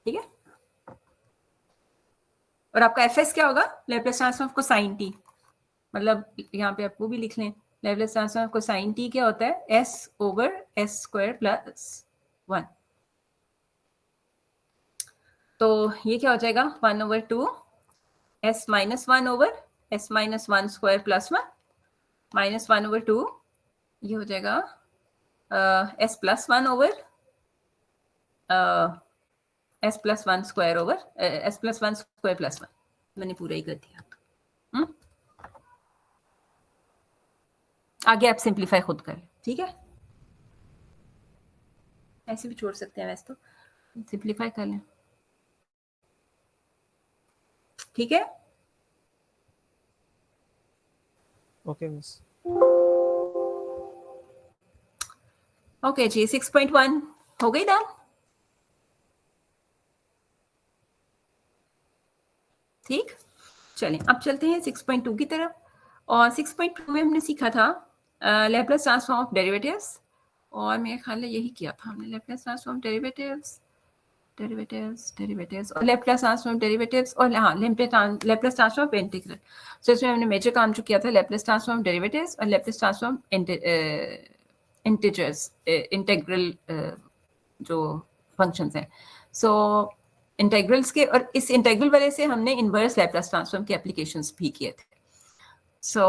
ठीक है। और आपका fs क्या होगा, Laplace transform of cosine t, मतलब यहाँ पे आप वो भी लिख लें, Laplace transform of cosine t क्या होता है, s over s square plus 1। तो ये क्या हो जाएगा 1/2 s minus 1 over s minus 1 square plus 1 minus 1/2, ये हो जाएगा s plus 1 over s plus 1 square over s plus 1 square plus 1। मैंने पूरा ही कर दिया। आगे आप सिंप्लीफाई खुद करें, ठीक है। ऐसे भी छोड़ सकते हैं, वैसे तो सिंप्लीफाई कर लें, ठीक है। Okay miss. ओके जी 6.1 हो गई डन, ठीक। चलें अब चलते हैं 6.2 की तरफ, और 6.2 में हमने सीखा था लैप्लास ट्रांसफॉर्म ऑफ डेरिवेटिव्स, और मेरे ख्याल में यही किया था हमने, लैप्लास ट्रांसफॉर्म डेरिवेटिव्स और लैप्लास ट्रांसफॉर्म डेरिवेटिव्स, और हाँ लैप्लास ट्रांसफॉर्म इंटीग्रल। सो इसमें हमने मेजर काम जो किया था लैप्लास ट्रांसफॉर्म डेरिवेटिव्स और लैप्लास ट्रांसफॉर्म इंटीजर्स इंटीग्रल जो फंक्शंस हैं। सो इंटीग्रल्स के, और इस इंटीग्रल वाले से हमने इनवर्स लैप्लास ट्रांसफॉर्म के एप्लीकेशंस भी किए थे। सो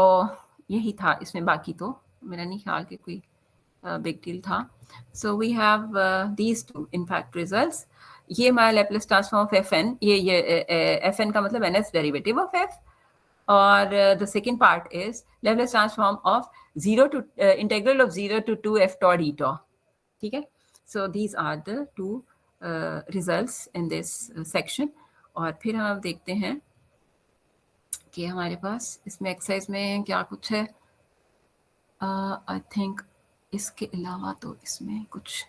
यही था इसमें, बाकी तो मेरा नहीं ख्याल कि कोई बिग डील था। So we have these two in fact results. ये हमारा Laplace transform of f n, ये एफ एन का मतलब n s derivative of f, और the second part is Laplace transform of integral of 0 to 2 f tau d tau, ठीक है। So these are the two results in this section, और फिर हम अब देखते हैं कि हमारे पास इसमें एक्सरसाइज में क्या कुछ है। आई थिंक इसके अलावा तो इसमें कुछ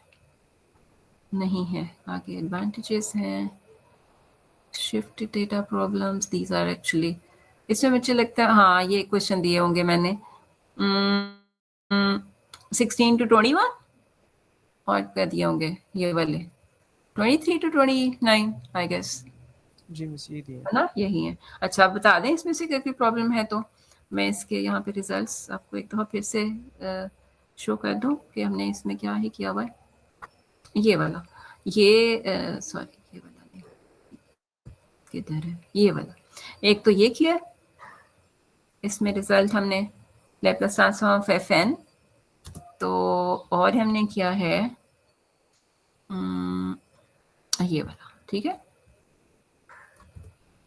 नहीं है। आगे एडवांटेजेस हैं, shift data problems, these are actually, इसमें मुझे लगता है हाँ ये क्वेश्चन दिए होंगे मैंने 16 to 21 और क्या दिए होंगे ये वाले 23 to 29 आई गेस, जी मिस ये दिए है ना, यही है। अच्छा आप बता दें इसमें से कोई प्रॉब्लम है तो मैं इसके यहाँ पे रिजल्ट्स आपको एक दफ़ा फिर से शो कर दूँ कि हमने इसमें क्या ही किया हुआ है। ये वाला, ये सॉरी ये वाला नहीं, किधर है ये वाला, एक तो ये किया, इसमें रिजल्ट हमने लैप्लास ट्रांसफॉर्म ऑफ fn, तो और हमने किया है ये वाला, ठीक है।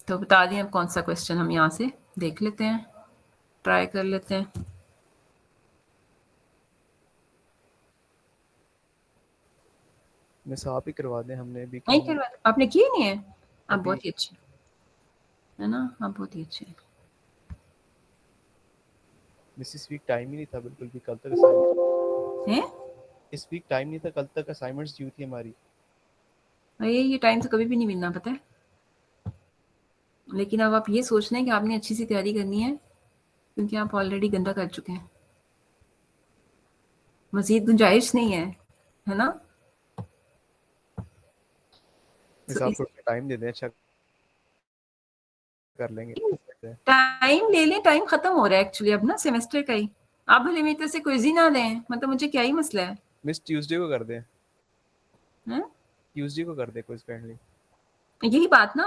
तो बता दें अब कौन सा क्वेश्चन हम यहाँ से देख लेते हैं, ट्राई कर लेते हैं। मिस आप ही करवा दें, हमने अभी नहीं करवा, आपने किए नहीं है, आप अभी- बहुत ही अच्छे है ना, आप बहुत ही अच्छे हैं। मिस इस वीक टाइम ही नहीं था बिल्कुल भी, कल तक assignment- हैं इस वीक टाइम नहीं था, कल तक असाइनमेंट्स ड्यू थी हमारी। ये टाइम तो कभी भी नहीं मिलना, पता है। लेकिन अब आप ये सोच रहे हैं कि आपने अच्छी सी तैयारी करनी है, क्योंकि आप ऑलरेडी गंदा कर चुके हैं, मजीद गुंजाइश नहीं है ना। मिस आप थोड़ा टाइम दे दें, अच्छा कर लेंगे। टाइम ले लें, टाइम खत्म हो रहा है एक्चुअली अब ना सेमेस्टर का ही। आप भले मेरी तरफ से क्विज ही ना दें, मतलब मुझे क्या ही मसला है। मिस ट्यूसडे को कर दें, हैं? ट्यूसडे को कर दें क्विज काइंडली। यही बात ना,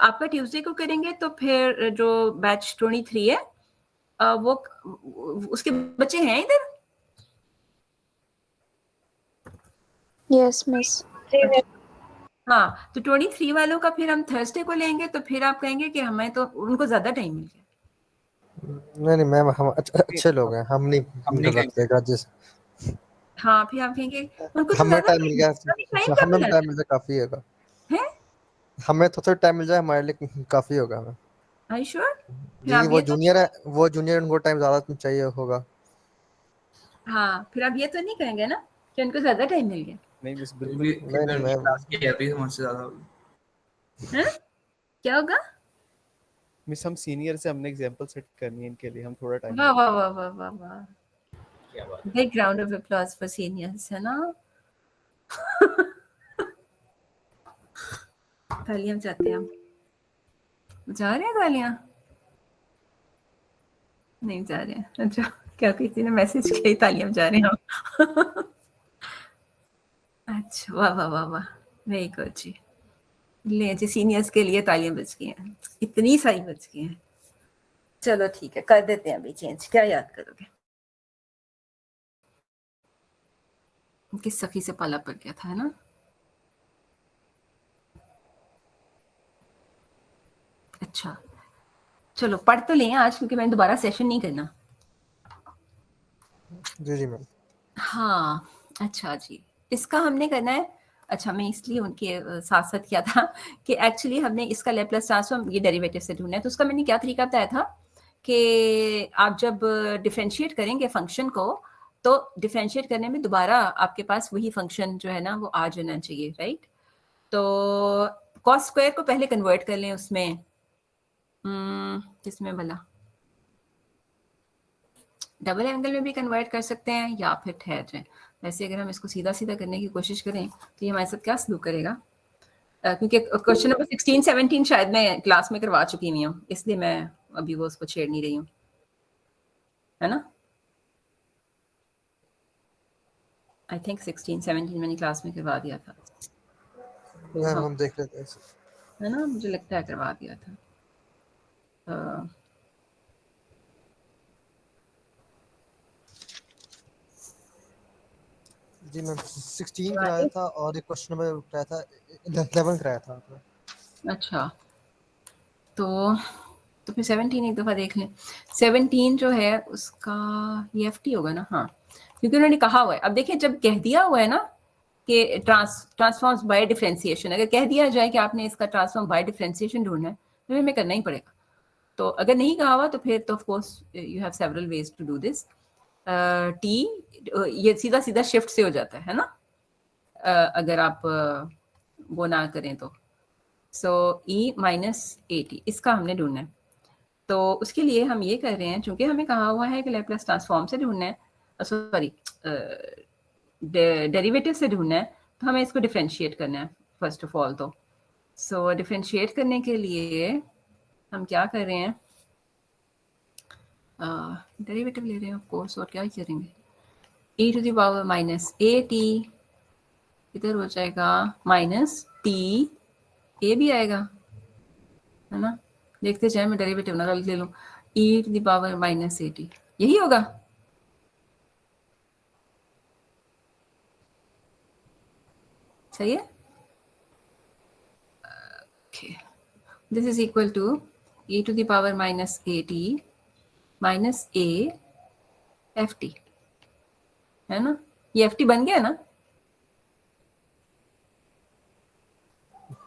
आपका ट्यूसडे को करेंगे तो फिर जो बैच 23 है वो उसके बच्चे हैं इधर। Yes miss. हाँ तो 23 वालों का फिर हम थर्सडे को लेंगे, तो फिर आप कहेंगे कि हमें तो उनको ज्यादा टाइम मिल गया। नहीं मैम, हम अच्छे लोग हैं, हम नहीं रखते ग्रजेस। हाँ फिर आप कहेंगे उनको तो हमें ज्यादा टाइम मिल गया, टाइम कब हमें मिला टाइम मिल जाए काफी होगा, है? हमें थोड़ा टाइम मिल जाए हमारे लिए काफी होगा हमें। Are you sure? फिर जी आप वो ये तो, जूनियर है, वो जूनियर, उनको टाइम ज्यादा चाहिए होगा। हाँ फिर आप ये तो नहीं कहेंगे ना कि उनको ज्यादा टाइम मिल गया नहीं मिस फिर बिल्कुल भी नहीं, मैं क्लास की अभी हमसे ज्यादा होगी। है? क्या होगा? मिस हम सीनियर से हमने एग्जांपल सेट करनी है इनके लिए, हम थोड़ा टाइम वाह वाह वाह वाह वाह वाह, क्या बात है। Big round of applause for seniors, है ना। तालियां चाहते हैं हम, जा रहे हैं तालियां? नहीं जा रहे हैं, अच्छा क्या किसी ने मैसेज किया तालियां जा रहे हैं हम। अच्छा वाह वाह वाह वाह, वेरी गुड जी। ले जी, सीनियर्स के लिए तालियां बच गई हैं, इतनी सारी बच गई हैं। चलो ठीक है, कर देते हैं अभी चेंज। क्या याद करोगे? किस सखी से पाला पड़ गया था, है ना। अच्छा चलो पढ़ तो लें आज, क्योंकि मैंने दोबारा सेशन नहीं करना। जी मैम। हाँ अच्छा जी, इसका हमने करना है। अच्छा मैं इसलिए उनके साथ साथ किया था कि एक्चुअली हमने इसका लैप्लास ट्रांसफॉर्म ये डेरिवेटिव से ढूंढना है। तो उसका मैंने क्या तरीका बताया था कि आप जब डिफरेंशिएट करेंगे फंक्शन को, तो डिफरेंशिएट करने में दोबारा आपके पास वही फंक्शन जो है ना वो आ जाना चाहिए, राइट। तो कॉस स्क्वायर को पहले कन्वर्ट कर लें उसमें, किसमें भला, डबल एंगल में भी कन्वर्ट कर सकते हैं, या फिर ठहर जाए। वैसे अगर हम इसको सीधा सीधा करने की कोशिश करें तो ये हमारे साथ क्या सलूक करेगा, क्योंकि क्वेश्चन नंबर 16 17 शायद मैं क्लास में करवा चुकी हुई हूँ, इसलिए मैं अभी वो उसको छेड़ नहीं रही हूँ, है ना। आई थिंक 16 17 मैंने क्लास में करवा दिया था, मैम हम देख लेते हैं, है ना, मुझे लगता है करवा दिया था। जी मैम 16 कराया था और एक क्वेश्चन नंबर कराया था 11 कराया था आपने। अच्छा तो फिर 17 एक दफ़ा देख लें। 17 जो है उसका ये FT होगा ना, हाँ, क्योंकि उन्होंने कहा हुआ है। अब देखिए जब कह दिया हुआ है ना कि ट्रांसफॉर्म्स बाय डिफरेंशिएशन, अगर कह दिया जाए कि आपने इसका ट्रांसफॉर्म बाय डिफरेंशिएशन ढूंढना है तो हमें करना ही पड़ेगा। तो अगर नहीं कहा हुआ तो फिर तो of course you have several ways to do this. T ये सीधा सीधा शिफ्ट से हो जाता है ना, अगर आप वो ना करें तो। सो ई माइनस ए टी इसका हमने ढूंढना है। तो उसके लिए हम ये कर रहे हैं, चूंकि हमें कहा हुआ है कि लैप्लास ट्रांसफॉर्म से ढूंढना है, सॉरी डेरिवेटिव से ढूंढना है, तो हमें इसको डिफरेंशिएट करना है फर्स्ट ऑफ ऑल। तो सो डिफरेंशिएट करने के लिए हम क्या कर रहे हैं, डेरिवेटिव ले रहे हैं ऑफ कोर्स, और क्या ही करेंगे। e to the power minus a t इधर हो जाएगा, माइनस टी ए भी आएगा, है ना। देखते जाए, मैं डेरिवेटिव ना गलत ले लूँ। e to the power minus a t यही होगा। सही है। Okay, this is equal to e to the power minus a t minus a f t, है ना। ये एफ टी बन गया ना।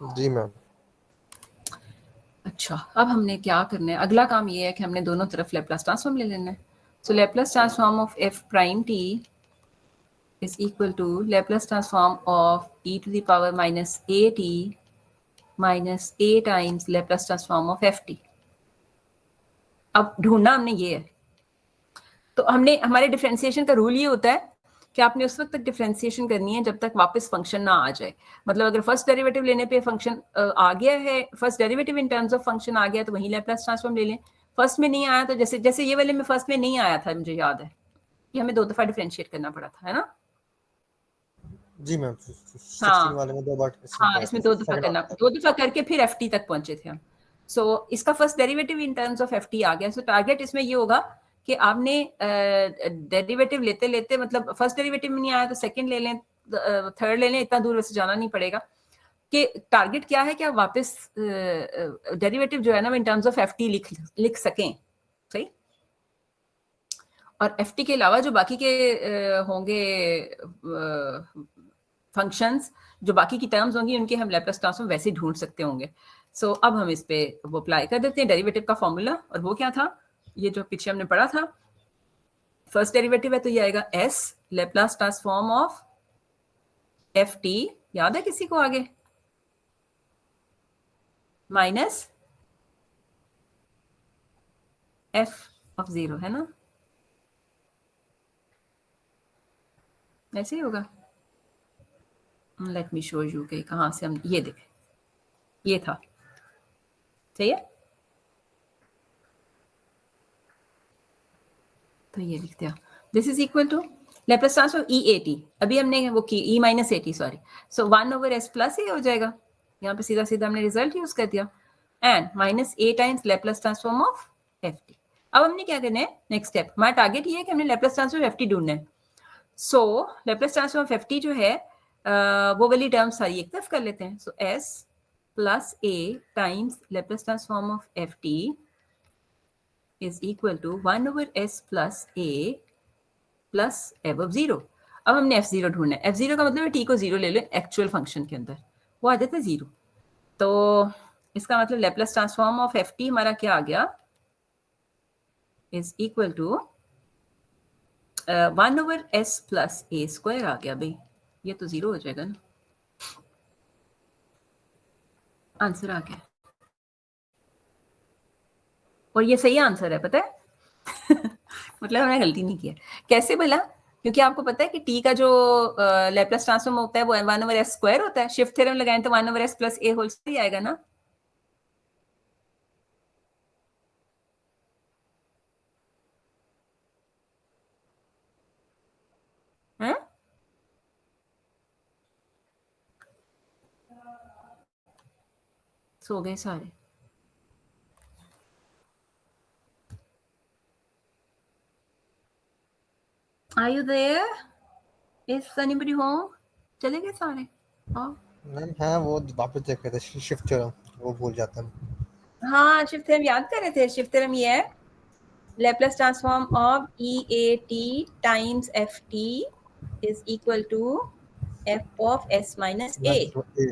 जी मैम। अच्छा, अब हमने क्या करना है, अगला काम ये है कि हमने दोनों तरफ लैप्लास ट्रांसफॉर्म ले लेना है। So Laplace transform of f prime t is equal to Laplace transform of e to the power minus a t minus a times Laplace transform of f t। अब ढूंढना हमने ये है, तो हमने हमारे डिफरेंशिएशन का रूल ये होता है कि आपने उस वक्त तक डिफरेंशिएशन करनी है जब तक वापस फंक्शन ना आ जाए। मतलब अगर फर्स्ट डेरिवेटिव लेने पे फंक्शन आ गया है, first derivative in terms of function आ गया तो वहीं लैप्लास ट्रांसफॉर्म ले लें। फर्स्ट में नहीं आया तो जैसे जैसे ये वाले में फर्स्ट में नहीं आया था, मुझे याद है कि हमें 2 दफा डिफरेंशिएट करना पड़ा था, है ना। जी मैम, 16 वाले में 2 बार। हाँ, इसमें 2 दफा करना, 2 दफा करके फिर एफ टी तक पहुंचे थे हम। सो इसका first derivative in terms of f t आ गया। सो टारगेट इसमें ये होगा कि आपने डेरिवेटिव लेते लेते, मतलब फर्स्ट डेरिवेटिव में नहीं आया तो सेकंड ले लें, थर्ड ले लें, इतना दूर वैसे जाना नहीं पड़ेगा। कि टारगेट क्या है कि आप वापस डेरिवेटिव जो है ना इन टर्म्स ऑफ एफ टी लिख सकें। सही। और एफ टी के अलावा जो बाकी के होंगे फंक्शंस, जो बाकी की टर्म्स होंगी, उनके हम लैप्लास ट्रांसफॉर्म वैसे ही ढूंढ सकते होंगे। सो अब हम इस पे वो अप्लाई कर देते हैं डेरिवेटिव का फॉर्मूला, और वो क्या था, ये जो पीछे हमने पढ़ा था। फर्स्ट डेरिवेटिव है तो ये आएगा S Laplace transform of f T, याद है किसी को आगे, माइनस एफ ऑफ 0, है ना। ऐसे ही होगा। लेट मी शो यू कि कहाँ से हम, ये देखें, ये था। सही है। तो ये लिखते हैं, this is equal to Laplace transform e a t, अभी हमने वो की e minus a t, sorry. So 1 over s plus a हो जाएगा, यहाँ पे सीधा सीधा हमने रिजल्ट यूज कर दिया, and minus a times Laplace transform of f T. अब हमने क्या करना है, नेक्स्ट स्टेप, हमारा टारगेट ये है कि हमने लैप्लास ट्रांसफॉर्म एफ टी ढूंढना है। So Laplace transform of f t जो है वो वाली टर्म सारी एक तरफ कर लेते हैं। So s plus a times Laplace transform of f t is equal to 1 over s plus a plus f of 0। अब हमने f0 ढूंढना है। f0 का मतलब है t को 0 ले लो एक्चुअल फंक्शन के अंदर, वो आ जाता है 0। तो इसका मतलब लैप्लास ट्रांसफॉर्म ऑफ ft हमारा क्या आ गया, is equal to 1 over s plus a square आ गया। भाई ये तो 0 हो जाएगा ना, आंसर आ गया। और ये सही आंसर है, पता है मतलब हमने गलती नहीं किया। कैसे भला, क्योंकि आपको पता है कि t का जो लैप्लास ट्रांसफॉर्म होता है वो 1 ओवर s स्क्वायर होता है। शिफ्ट थ्योरम लगाएं तो 1 over s plus a whole square आएगा ना। हैं? सो गए सारे। Are you there? Is anybody home? चले गए सारे? हाँ मैम, हाँ वो वापस देख रहे थे शिफ्ट थ्योरम, वो भूल जाता हूँ। हाँ, शिफ्ट थ्योरम याद कर रहे थे। शिफ्ट थ्योरम ये है, Laplace transform of e a t times f t is equal to f of s minus a. ए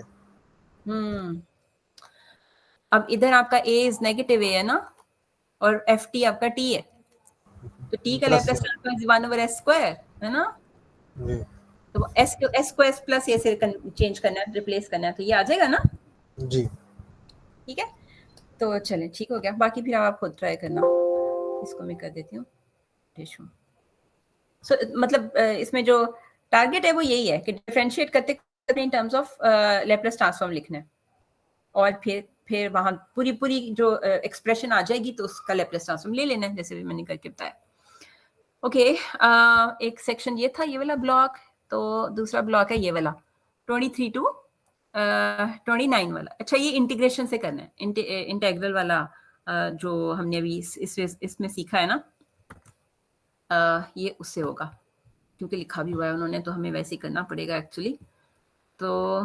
अब इधर आपका ए इज नेगेटिव ए है ना, और एफ टी आपका टी है, तो टी का plus Laplace transform is 1 over s square है ना, जी तो एस को एस प्लस ए से चेंज करना है, रिप्लेस करना है, तो ये आ जाएगा ना। जी ठीक है, तो चलें ठीक हो गया, बाकी फिर आप खुद ट्राई करना। इसको मैं कर देती हूँ टिश्यू। सो मतलब इसमें जो टारगेट है वो यही है कि डिफरेंशिएट करते करते इन टर्म्स ऑफ लैप्लास ट्रांसफॉर्म लिखना है, और फिर वहां पूरी जो एक्सप्रेशन आ जाएगी तो उसका लैप्लास ट्रांसफॉर्म ले लेना है, जैसे भी मैंने करके बताया। ओके, एक सेक्शन ये था, ये वाला ब्लॉक। तो दूसरा ब्लॉक है ये वाला 23 टू 29 वाला। अच्छा, ये इंटीग्रेशन से करना है, इंटीग्रल वाला जो हमने अभी इसमें सीखा है ना, ये उससे होगा, क्योंकि लिखा भी हुआ है उन्होंने, तो हमें वैसे ही करना पड़ेगा एक्चुअली। तो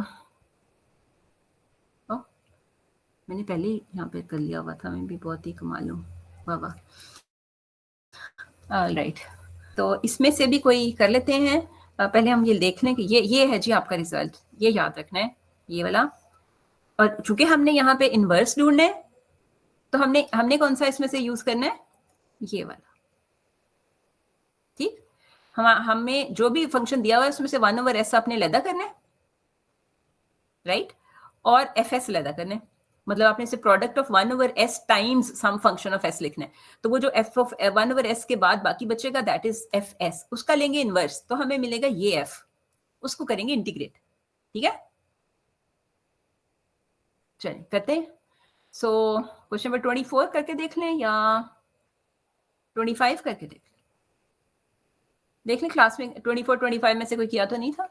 मैंने पहले ही यहाँ पे कर लिया हुआ था, मैं भी बहुत ही कमाल हूँ, वाह वाह। राइट, तो इसमें से भी कोई कर लेते हैं। पहले हम ये देख लें कि ये है जी आपका रिजल्ट, ये याद रखना है ये वाला। और चूंकि हमने यहाँ पे इनवर्स ढूंढना है, तो हमने कौन सा इसमें से यूज करना है, ये वाला। ठीक, हमें जो भी फंक्शन दिया हुआ है उसमें से 1 ओवर एस आपने लैदा करना है, राइट, और एफ एस लैदा करना है, मतलब आपने इसे product of 1 over s times some function of s लिखना है। तो वो जो एफ ऑफ 1 ओवर एस के बाद बाकी बचेगा, दैट इज एफ एस, उसका लेंगे इनवर्स, तो हमें मिलेगा ये एफ, उसको करेंगे इंटीग्रेट। ठीक है, चलिए करते हैं। सो क्वेश्चन नंबर 24 करके देख लें या 25 करके देख लें क्लास में 24 25 में से कोई किया तो नहीं था,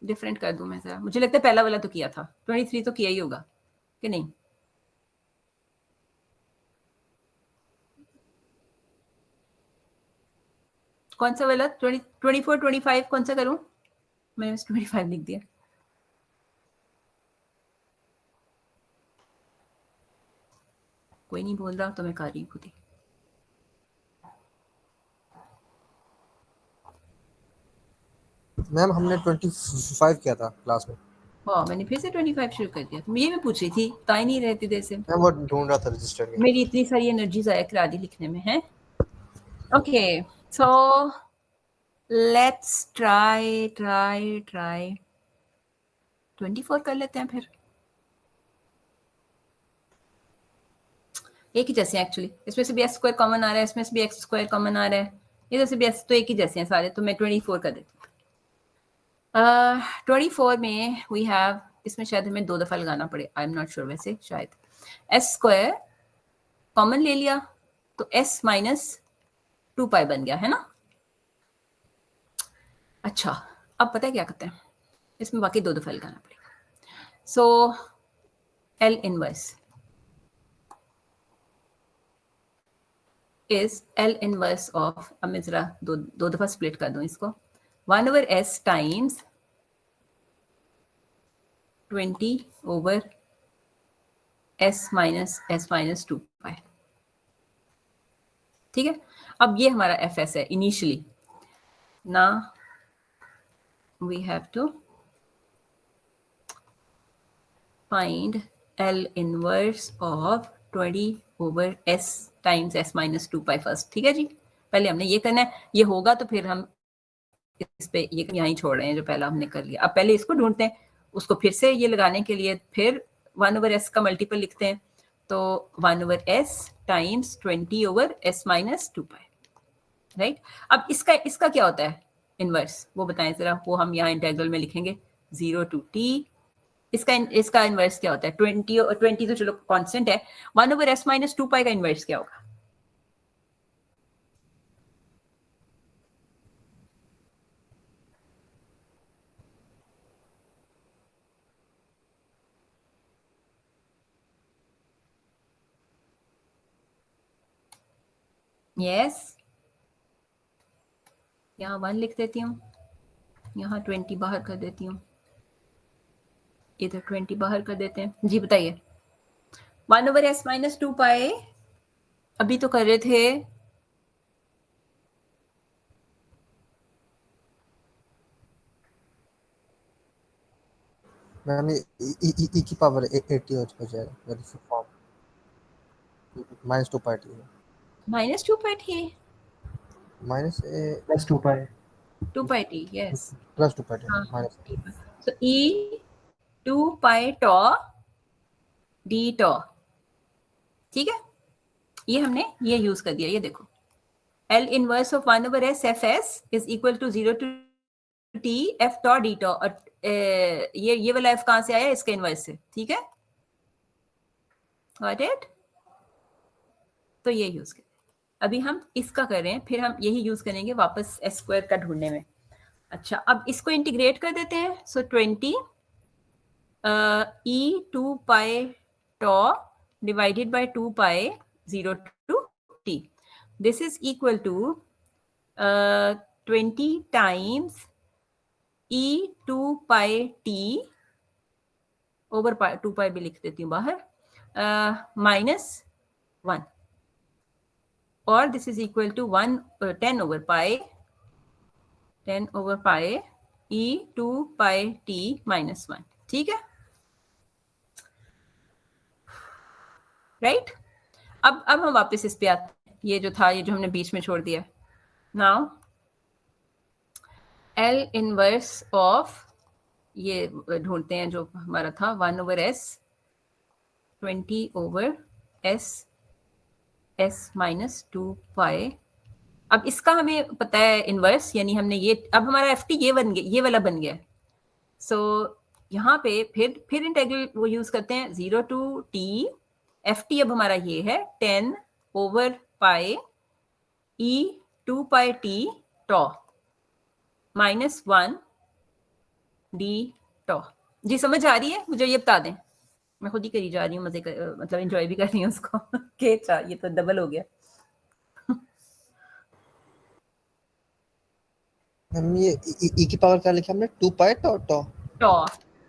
डिफरेंट कर दूं मैं जरा, मुझे लगता है पहला वाला तो किया था, 23 तो किया ही होगा कि नहीं। कौन सा वाला 24 25 कौन सा करूं, मैंने 25 लिख दिया। कोई नहीं बोल रहा तो मैं कर रही हूँ खुद ही। मैम हमने 25 किया था क्लास में। हाँ, मैंने फिर से 25 शुरू कर दिया, तो ये मैं पूछ रही थी, बता ही नहीं रहती देर से। मैं वो ढूंढ रहा था रजिस्टर में। मेरी इतनी सारी एनर्जी ज़ाया करा दी लिखने में है। ओके, सो लेट्स ट्राई 24 कर लेते हैं फिर। एक ही जैसे हैं एक्चुअली, इसमें से भी एस स्क्वायर कॉमन आ रहा है, इसमें से भी एक्स स्क्वायर कॉमन आ रहा है, इधर से भी एस, तो एक ही जैसे हैं सारे, तो मैं 24 कर देती हूँ। 24 में वी हैव, इसमें शायद हमें 2 दफा लगाना पड़े, आई एम नॉट श्योर, वैसे शायद एस स्क्वायर कॉमन ले लिया तो एस माइनस 2 पाई बन गया है ना। अच्छा, अब पता है क्या करते हैं, इसमें बाकी 2 दफा लगाना पड़ेगा। So l inverse is l inverse of, अब मैं जरा दो दफा स्प्लिट कर दूं इसको, 1 over s times 20 over s minus 2 pi. ठीक है, अब ये हमारा एफ एस है इनिशियली ना, we have to find L inverse of 20 over s times s minus 2 pi first. ठीक है जी, पहले हमने ये करना है, ये होगा तो फिर हम इस पे ये यहाँ ही छोड़ रहे हैं जो पहला हमने कर लिया। अब पहले इसको ढूंढते हैं, उसको फिर से ये लगाने के लिए फिर 1 ओवर एस का मल्टीपल लिखते हैं, तो 1 over s times 20 over s minus 2 पाई, राइट। अब इसका क्या होता है इनवर्स, वो बताएं जरा, वो हम यहाँ इंटीग्रल में लिखेंगे 0 टू t। इसका इनवर्स क्या होता है, 20 तो चलो कांस्टेंट है, 1 ओवर एस माइनस 2 पाई का इनवर्स क्या होगा। यस, यहाँ 1 लिख देती हूँ, यहाँ 20 बाहर कर देती हूँ, इधर 20 बाहर कर देते हैं। जी बताइए, 1 ओवर एस माइनस 2 पाई अभी तो कर रहे थे, मैम ये e की पावर 80 हो जाएगा मेरी फॉर्म -2 पार्ट है -2 पाई t, माइनस प्लस 2 पाई 2 पाई t, yes. प्लस 2 पार्ट हाँ, माइनस ठीक है. So e 2 पाई tau d tau, ठीक है. ये हमने ये यूज कर दिया. ये देखो, L inverse of 1 over s f s is equal to 0 to t f tau d tau. और ये वाला f कहाँ से आया? इसके इनवर्स से, ठीक है. Got it? तो ये यूज करें. अभी हम इसका कर रहे हैं, फिर हम यही यूज करेंगे वापस s स्क्वायर का ढूंढने में. अच्छा, अब इसको इंटीग्रेट कर देते हैं. सो 20 e 2 pi tau divided by 2 pi 0 to t. This is equal to 20 times e 2 pi t over 2 pi भी लिख देती हूँ बाहर, -1, और this is equal to 10 over pi e 2 pi t -1. ठीक है, राइट. अब हम वापस इस पे आते हैं. ये जो था, ये जो हमने बीच में छोड़ दिया. नाउ L इनवर्स ऑफ, ये ढूंढते हैं जो हमारा था 1 over s 20 over s -2 pi. अब इसका हमें पता है इनवर्स, यानी हमने ये, अब हमारा ft ये बन गया, ये वाला बन गया. सो यहाँ पे फिर इंटीग्रल वो यूज करते हैं 0 to t. ft अब हमारा ये है 10 over pi e 2 pi t tau -1 d tau. जी समझ आ रही है? मुझे ये बता दें. मैं खुद ही करी जा रही हूँ, मजे कर, मतलब एंजॉय भी कर रही हूँ उसको. के ये तो डबल हो गया. हम ये e की पावर क्या लिखा हमने 2 पाई tau.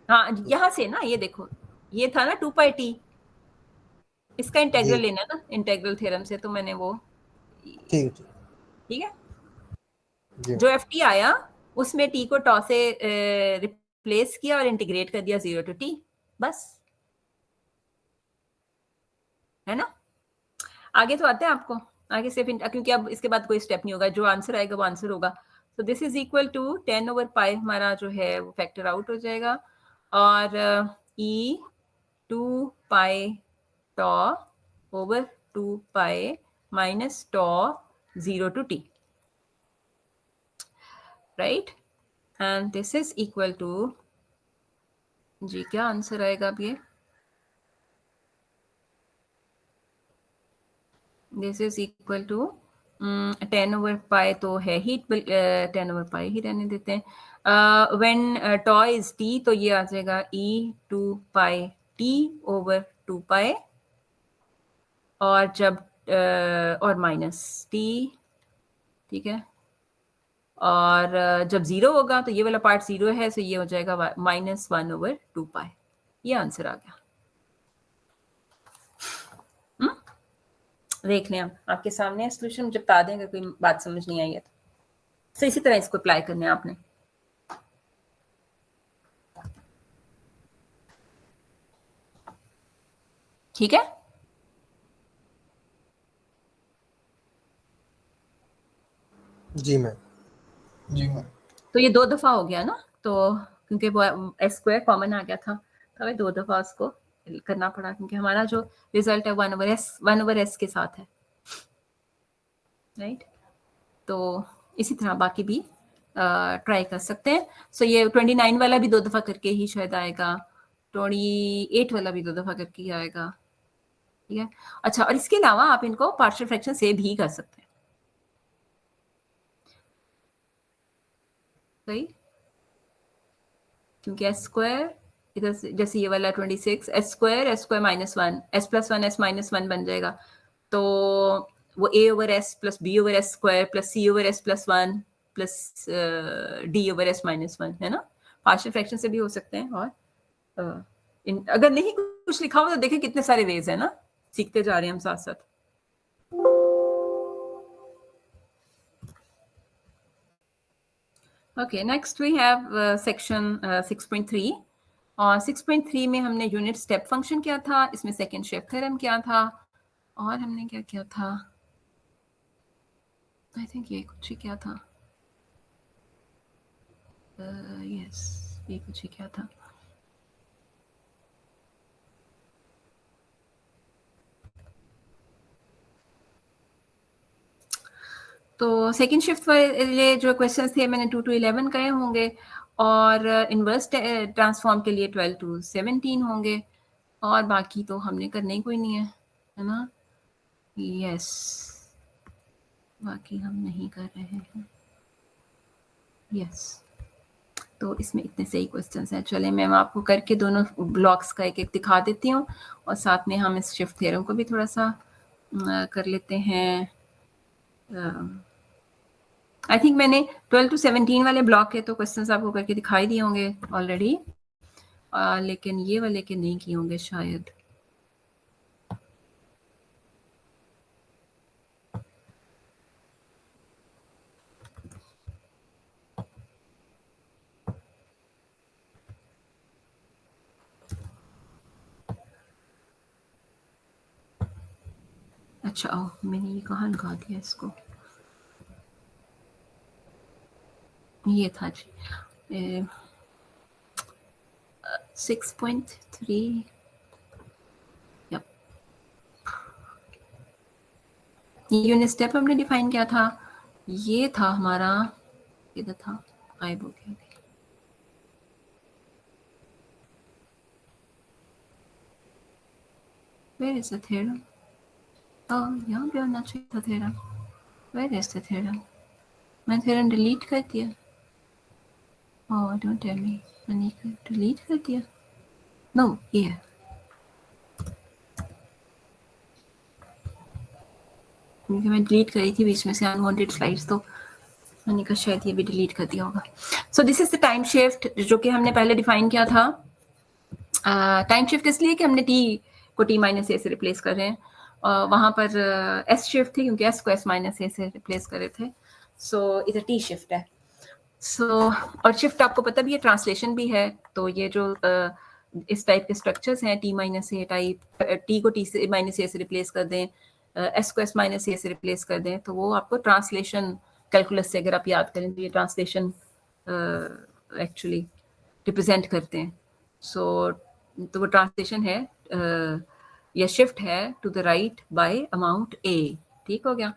हाँ, यहाँ से ना, ये देखो, ये था ना 2 पाई t, इसका इंटीग्रल लेना है ना इंटीग्रल थ्योरम से, तो मैंने वो, ठीक है जी. जो ft आया उसमें t को tau से रिप्लेस किया और इंटीग्रेट कर दिया 0 to t, बस, है ना. आगे तो आते हैं आपको, आगे सिर्फ क्योंकि अब इसके बाद कोई स्टेप नहीं होगा, जो आंसर आएगा वो आंसर होगा. तो this is equal to 10 over pi हमारा जो है वो फैक्टर आउट हो जाएगा, और e 2 pi tau over 2 pi minus tau 0 to t, right? And this is equal to, जी क्या आंसर आएगा अब ये? This is equal to 10 over pi तो है ही, 10 over pi ही रहने देते हैं. When tau is t, तो ये आ जाएगा e 2 pi t over 2 pi, और जब और माइनस t, ठीक है, और जब 0 होगा तो ये वाला पार्ट 0 है, तो ये हो जाएगा -1 over 2 pi. ये आंसर आ गया. देख लें, आपके सामने सॉल्यूशन, मुझे बता दें अगर कोई बात समझ नहीं आई है तो इसी तरह इसको अप्लाई करना है आपने. ठीक है, जी मैम. तो ये 2 दफा हो गया ना, तो क्योंकि वो s स्क्वायर कॉमन आ गया था, तो हमें 2 दफा उसको करना पड़ा, क्योंकि हमारा जो रिजल्ट है 1 over s के साथ है, राइट. तो इसी तरह बाकी भी ट्राई कर सकते हैं. सो ये 29 वाला भी 2 दफा करके ही शायद आएगा, 28 वाला भी 2 दफा करके ही आएगा, ठीक है. अच्छा, और इसके अलावा आप इनको पार्शियल फ्रैक्शन से भी कर सकते हैं, सही, क्योंकि s स्क्वायर इधर से, जैसे ये वाला 26, s स्क्वायर -1, s + 1 s -1 बन जाएगा, तो वो a over s plus b over s square plus c over s plus 1 plus d over s -1 है ना. पार्शियल फ्रैक्शन से भी हो सकते हैं, और अगर नहीं कुछ लिखा हो तो देखें कितने सारे वेज है ना, सीखते जा रहे हैं हम साथ साथ. Okay, next we have section 6.3. और 6.3 में हमने यूनिट स्टेप फंक्शन किया था, इसमें सेकंड शेफ थ्योरम किया था, और हमने क्या किया था, आई थिंक ये कुछ ही क्या था, यस ये कुछ ही क्या था। तो सेकंड शिफ्ट वाले जो क्वेश्चंस थे मैंने 2 to 11 कहे होंगे, और इनवर्स ट्रांसफॉर्म के लिए 12 to 17 होंगे, और बाकी तो हमने करने ही कोई नहीं है ना। यस, बाकी हम नहीं कर रहे हैं। यस, तो इसमें इतने सही क्वेश्चंस हैं। चले मैं आपको करके दोनों ब्लॉक्स का एक एक दिखा देती हूँ, और साथ में हम इस शिफ्ट थ्योरम को भी थोड़ा सा कर लेते हैं। आई थिंक मैंने 12 to 17 वाले ब्लॉक के तो क्वेश्चंस आपको करके दिखाई दिए होंगे ऑलरेडी, लेकिन ये वाले के नहीं किए होंगे शायद। अच्छा, मैंने ये कहाँ लगा दिया इसको, ये था जी 6.3। यप, ये यूनिट स्टेप हमने डिफाइन किया था, ये था हमारा, इधर था, गायब हो गया। Where is the theorem? Oh, यहाँ पे होना चाहिए था theorem. Where is the theorem? मैं theorem delete कर दिया। Oh, don't tell me. मैंने delete कर दिया। No, ये है। क्योंकि मैं delete करी थी बीच में से unwanted slides, तो मैंने कहा शायद ये भी delete कर दिया होगा। So this is the time shift जो कि हमने पहले define किया था। टाइम शिफ्ट इसलिए कि हमने t को t माइनस ए से रिप्लेस कर रहे हैं, वहाँ पर s शिफ्ट थी क्योंकि s को s माइनस ए से रिप्लेस कर रहे थे। सो इधर t शिफ्ट है। सो और शिफ्ट आपको पता भी है ट्रांसलेशन भी है, तो ये जो इस टाइप के स्ट्रक्चर्स हैं t माइनस ए टाइप, t को t से माइनस ए से रिप्लेस कर दें, s को s माइनस ए से रिप्लेस कर दें, तो वो आपको ट्रांसलेशन कैलकुलस से अगर आप याद करें तो ये ट्रांसलेशन एक्चुअली रिप्रेजेंट करते हैं। सो तो वो ट्रांसलेशन है या शिफ्ट है to the right by amount a, ठीक हो गया।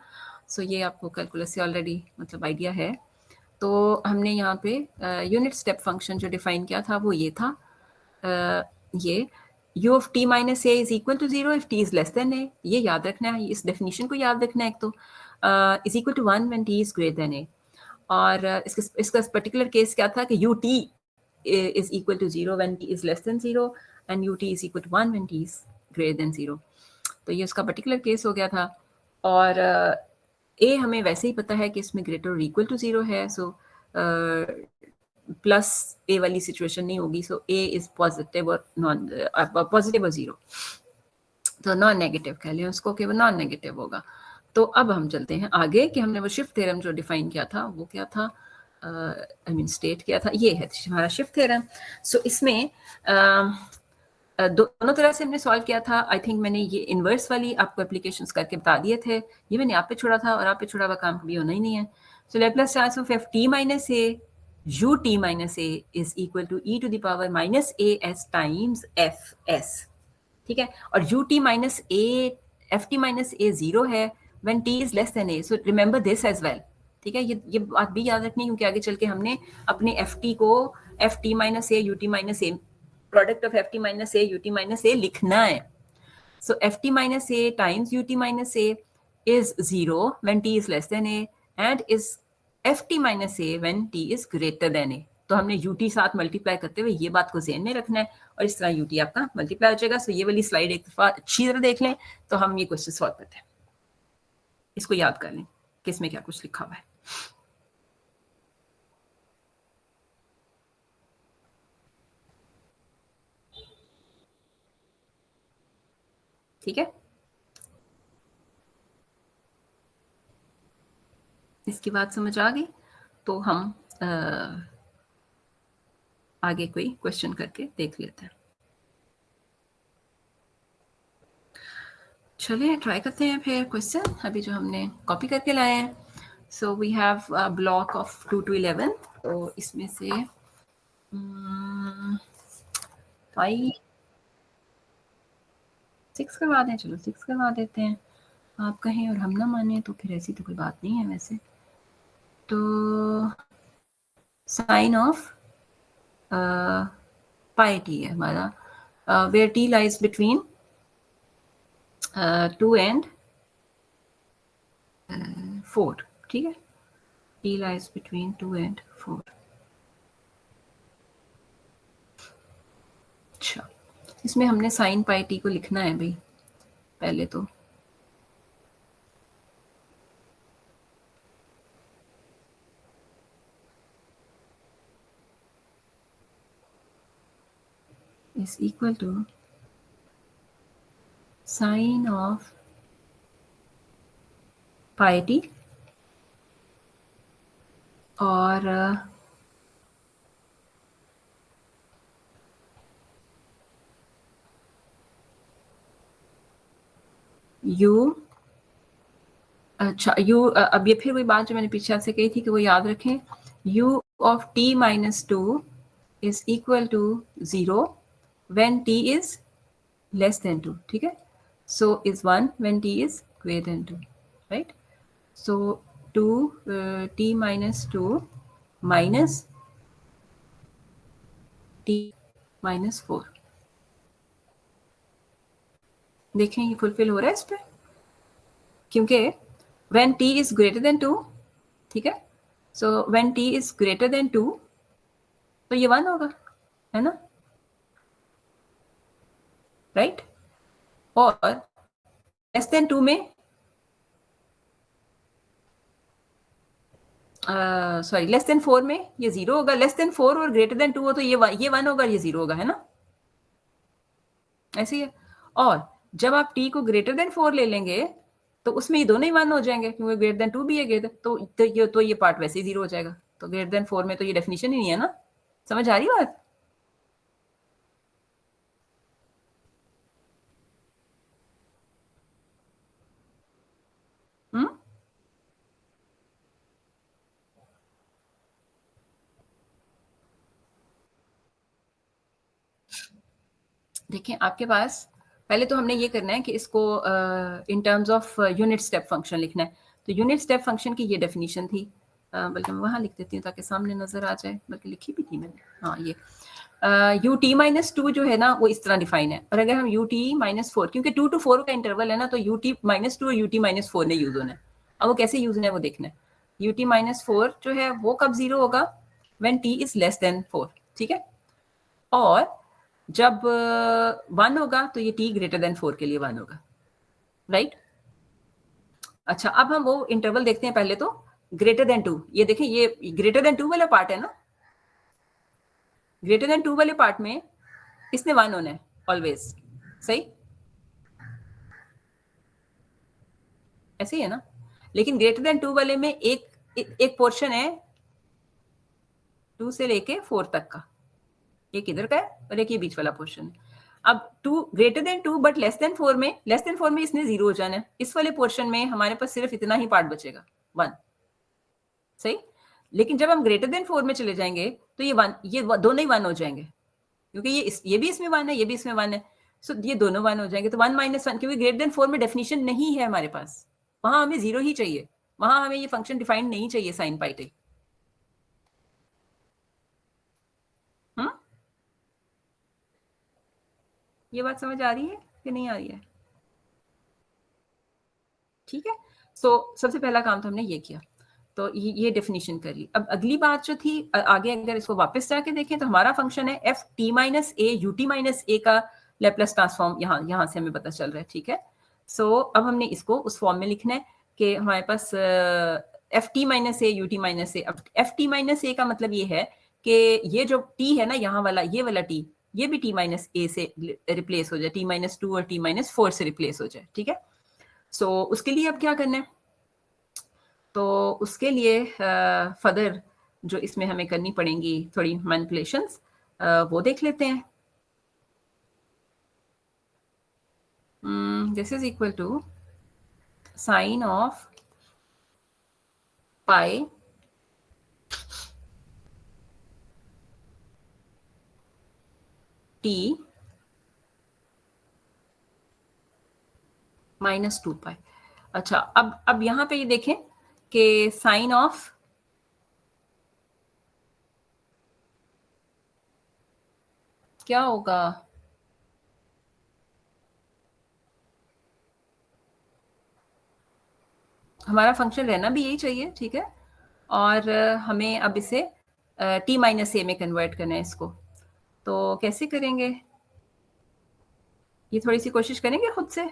सो ये आपको कैलकुलस से ऑलरेडी मतलब आइडिया है। तो हमने यहाँ पे यूनिट स्टेप फंक्शन जो डिफाइन किया था वो ये था, ये u of t minus a is equal to 0 if t is less than a, ये याद रखना है, इस डेफिनेशन को याद रखना है। एक तो is equal to 1 when t is greater than a, और इसका पर्टिकुलर केस क्या था कि ut is equal to 0 when t is less than 0 and ut is equal to 1 when t is greater than 0। तो ये उसका पर्टिकुलर केस हो गया था। और a हमें वैसे ही पता है कि इसमें ग्रेटर और इक्वल टू 0 है, सो प्लस a वाली सिचुएशन नहीं होगी। सो a इज पॉजिटिव और नॉन पॉजिटिव और 0, तो नॉन नेगेटिव कह लें उसको कि वो नॉन नेगेटिव होगा। तो अब हम चलते हैं आगे कि हमने वो शिफ्ट थ्योरम जो डिफाइन किया था वो क्या था, आई मीन स्टेट किया था, ये है हमारा शिफ्ट थ्योरम। सो इसमें दोनों तरह से हमने सॉल्व किया था। आई थिंक मैंने ये इनवर्स वाली आपको एप्लीकेशंस करके बता दिए थे, ये मैंने आप पे छोड़ा था और आप पे छोड़ा हुआ काम कभी होना ही नहीं है। So Laplace transform of f t minus a u t minus a is equal to e to the power minus a s times f s, ठीक है। और u t minus a f t minus a 0 है when t is less than a, so remember this as well, ठीक है। ये बात भी याद रखनी क्योंकि आगे चल के हमने अपने एफ टी को f t minus a u t minus a product of f t minus a u t minus a लिखना है। So f t minus a times u t minus a is 0 when t is less than a and is f t minus a when t is greater than a. तो हमने U T साथ multiply करते हुए ये बात को ज़हन में रखना है, और इस तरह यू टी आपका मल्टीप्लाई हो जाएगा। सो ये वाली स्लाइड एक दफा अच्छी तरह देख लें तो हम ये क्वेश्चन सॉल्व करते हैं। इसको याद कर लें कि इसमें क्या कुछ लिखा हुआ है। ठीक है, इसकी बात समझ आ गई। तो हम आगे कोई क्वेश्चन करके देख लेते हैं। चलिए ट्राई करते हैं फिर क्वेश्चन अभी जो हमने कॉपी करके लाए हैं। So we have a block of 2 to 11, तो इसमें से 5 6 करवा दें। चलो 6 करवा देते हैं, आप कहें और हम ना माने तो फिर ऐसी तो कोई बात नहीं है वैसे। तो साइन ऑफ पाई टी है हमारा, where t lies between 2 and 4, ठीक है, टी लाइज बिटवीन 2 and 4। अच्छा, इसमें हमने साइन पाई टी को लिखना है भाई पहले तो। is equal to sine of pi t और u, अच्छा u, अब ये फिर वही बात जो मैंने पीछे आपसे कही थी कि वो याद रखें, u of t minus 2 is equal to 0 when t is less than 2, ठीक है, so is 1 when t is greater than 2, right? So 2 t minus 2 minus t minus 4, देखें ये फुलफिल हो रहा है इस पे, क्योंकि when t is greater than 2, ठीक है, so when t is greater than 2 तो ये 1 होगा, है ना, राइट? और लेस देन 2 में सॉरी लेस देन 4 में ये 0 होगा, लेस देन 4 और ग्रेटर देन 2 हो तो ये 1 होगा, ये 0 होगा, है ना, ऐसे ही है। और जब आप t को ग्रेटर देन 4 ले लेंगे तो उसमें ये दोनों ही 1 हो जाएंगे, क्योंकि ग्रेटर देन 2 भी है, ग्रेटर तो ये पार्ट वैसे ही 0 हो जाएगा। तो ग्रेटर देन 4 में तो ये डेफिनेशन ही नहीं है ना, समझ आ रही बात? देखिए आपके पास पहले तो हमने ये करना है कि इसको इन terms of unit step function लिखना है। तो यूनिट स्टेप फंक्शन की ये डेफिनेशन थी, बल्कि मैं वहाँ लिख देती हूँ ताकि सामने नजर आ जाए, बल्कि लिखी भी थी मैंने, हाँ ये यू टी माइनस 2 जो है ना वो इस तरह डिफाइन है। और अगर हम यू टी माइनस 4, क्योंकि 2 to 4 का इंटरवल है ना, तो यू टी माइनस 2 और यू टी माइनस 4 ने यूज होना है। अब वो कैसे यूज होना है वो देखना है। यू टी माइनस 4 जो है वो कब 0 होगा, when t is less then 4, ठीक है, और जब 1 होगा तो ये t ग्रेटर देन 4 के लिए 1 होगा, राइट? अच्छा, अब हम वो इंटरवल देखते हैं पहले तो ग्रेटर देन 2। ये देखें ये ग्रेटर देन 2 वाला पार्ट है ना, ग्रेटर देन 2 वाले पार्ट में इसने 1 होना है ऑलवेज, सही, ऐसे ही है ना। लेकिन ग्रेटर देन 2 वाले में एक पोर्शन है 2 से लेके 4 तक का, एक इधर का है और एक ये बीच वाला पोर्शन है। अब 2 greater than 2 but less than 4 में इसने 0 हो जाना है। इस वाले पोर्शन में हमारे पास सिर्फ इतना ही पार्ट बचेगा 1, सही। लेकिन जब हम ग्रेटर देन 4 में चले जाएंगे तो ये दोनों ही 1 हो जाएंगे, क्योंकि ये भी इसमें 1 है, ये भी इसमें 1 है, सो ये दोनों 1 हो जाएंगे। तो 1 - 1, क्योंकि ग्रेटर देन 4 में डेफिनेशन नहीं है हमारे पास, वहां हमें 0 ही चाहिए, वहां हमें ये फंक्शन डिफाइंड नहीं चाहिए साइन पाई टी। ये बात समझ आ रही है कि नहीं आ रही है? ठीक है, सो सबसे पहला काम तो हमने ये किया, तो ये डेफिनेशन कर ली। अब अगली बात जो थी, आगे अगर इसको वापस जाके देखें तो हमारा फंक्शन है f t minus a u t minus a का लेप्लेस ट्रांसफॉर्म, यहाँ से हमें पता चल रहा है, ठीक है। सो अब हमने इसको उस फॉर्म में लिखना है कि हमारे पास f t minus a u t minus a. अब एफ टी माइनस ए का मतलब ये है कि ये जो टी है ना, यहाँ वाला ये वाला टी, ये भी टी माइनस ए से रिप्लेस हो जाए, टी माइनस 2 और टी माइनस 4 से रिप्लेस हो जाए, ठीक है। सो उसके लिए अब क्या करना है, तो उसके लिए फर्दर जो इसमें हमें करनी पड़ेंगी थोड़ी मैनिपुलेशंस। वो देख लेते हैं. This is equal to sine of pi t minus 2 पाई. अच्छा, अब यहाँ पे ये देखें कि साइन ऑफ क्या होगा, हमारा फंक्शन रहना भी यही चाहिए, ठीक है. और हमें अब इसे t माइनस ए में कन्वर्ट करना है इसको. तो कैसे करेंगे, ये थोड़ी सी कोशिश करेंगे खुद से.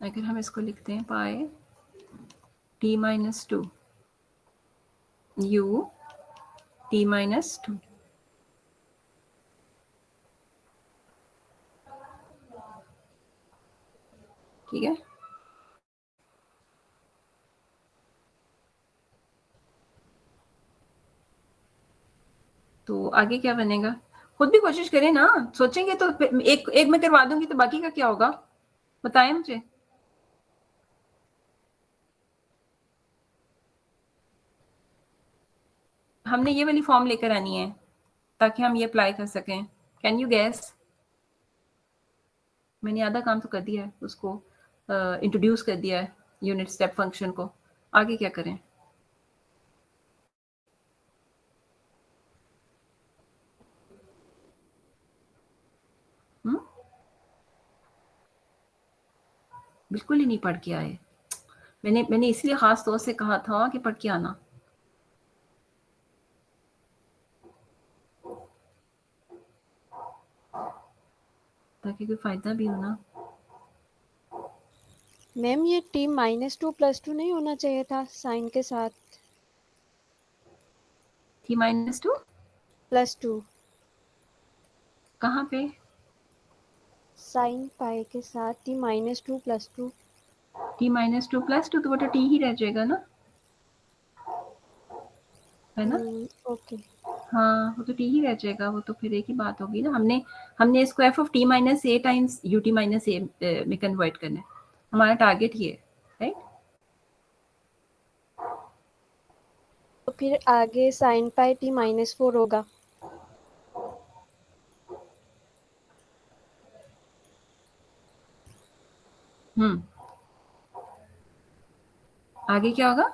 अगर हम इसको लिखते हैं पाई t minus 2 u t minus 2, ठीक है. तो आगे क्या बनेगा, खुद भी कोशिश करें ना, सोचेंगे तो एक मैं करवा दूंगी तो बाकी का क्या होगा, बताएं मुझे. हमने ये वाली फॉर्म लेकर आनी है ताकि हम ये अप्लाई कर सकें. कैन यू गैस, मैंने आधा काम तो कर दिया है, उसको इंट्रोड्यूस कर दिया है यूनिट स्टेप फंक्शन को. आगे क्या करें. बिल्कुल ही नहीं पढ़ के आए. मैंने इसलिए खास तौर से कहा था कि पढ़ के आना. ताकि कोई फायदा भी हो ना. मैम ये t माइनस 2 प्लस 2 नहीं होना चाहिए था साइन के साथ. t माइनस 2 प्लस 2 कहाँ पे, साइन पाई के साथ t minus 2 plus 2. t minus 2 plus 2 तो बेटा t ही रह जाएगा ना, है ना. ओके. हाँ, वो तो t ही रह जाएगा, वो तो फिर एक ही बात होगी ना. हमने इसको f of t minus a times u t minus a में कन्वर्ट करना है. हमारा टारगेट ये है, राइट. तो फिर आगे साइन पाई t माइनस 4 होगा. आगे क्या होगा,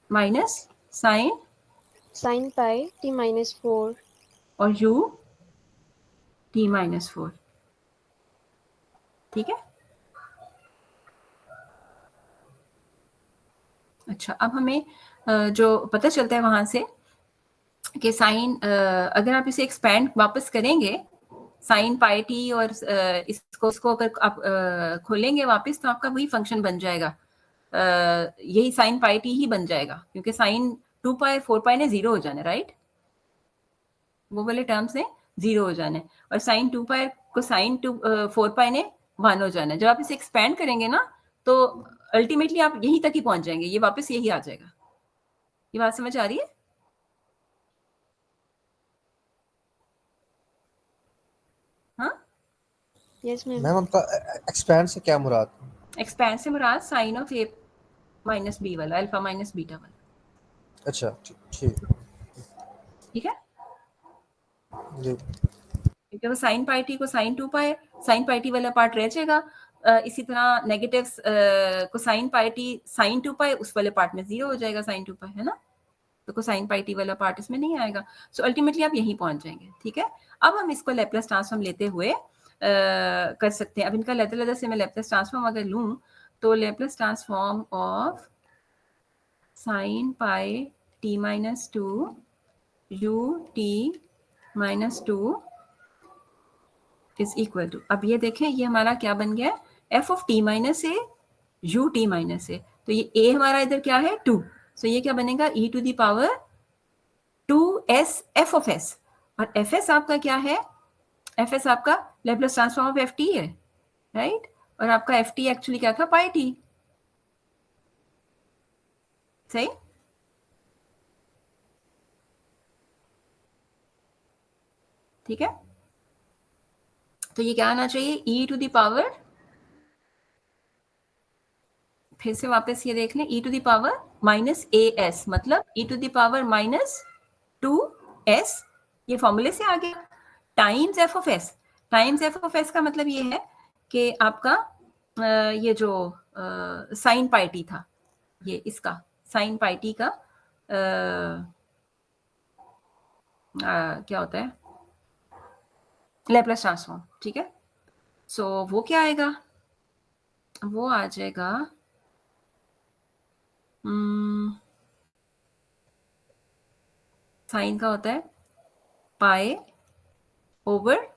minus sine pi t minus 4 और u t माइनस 4, ठीक है. अच्छा, अब हमें जो पता चलता है वहां से कि साइन, अगर आप इसे एक्सपैंड वापस करेंगे साइन पाई टी और इसको अगर आप खोलेंगे वापस तो आपका वही फंक्शन बन जाएगा. यही साइन पाई टी ही बन जाएगा क्योंकि साइन 2 पाई 4 पाई ने 0 हो जाना, राइट. वो वाले टर्म्स ने 0 हो जाना है और साइन 2 पाई को साइन 4 पाई ने 1 हो जाना है. जब आप इसे एक्सपैंड करेंगे ना तो अल्टीमेटली आप यहीं तक ही पहुंच जाएंगे, ये वापस यही आ जाएगा. ये बात समझ आ रही है. हाँ, यस मैम. मैम आपका एक्सपैंड से क्या मुराद? एक्सपैंड से मुराद sine of a minus b वाला, अल्फा माइनस बीटा वाला. अच्छा ठीक ठीक है, जी. क्योंकि वो साइन पाई टी को sine 2 pi, sine pi t वाला पार्ट रह जाएगा. इसी तरह नेगेटिव्स को sine pi t sine 2 pi उस वाले पार्ट में 0 हो जाएगा, साइन 2 पाई, है ना. तो को साइन पाई टी वाला पार्ट इसमें नहीं आएगा. सो अल्टीमेटली आप यहीं पहुंच जाएंगे, ठीक है. अब हम इसको लैप्लेस ट्रांसफॉर्म लेते हुए कर सकते हैं. अब इनका लेदर से मैं लैप्लेस ट्रांसफॉर्म अगर लूं तो Laplace transform of sine pi t minus 2 u t minus 2 is equal to, अब ये देखें ये हमारा क्या बन गया है, f of t minus a u t minus a, तो ये ए हमारा इधर क्या है 2, सो ये क्या बनेगा e to the power 2s f of s, और एफ एस आपका क्या है, एफ एस आपका Laplace transform of f t है, राइट, और आपका एफ टी एक्चुअली क्या था पाई टी, सही, ठीक है, तो ये क्या आना चाहिए ई टू द पावर, फिर से वापस ये देख लें, e to the power minus a s, मतलब e to the power minus 2s, ये फॉर्मूले से आ गया, times f of s, times f of s का मतलब ये है कि आपका ये जो साइन पाई टी था, ये इसका साइन पाई टी का क्या होता है, लैप्लास ट्रांसफॉर्म, ठीक है, सो वो क्या आएगा, वो आ जाएगा साइन का होता है pi over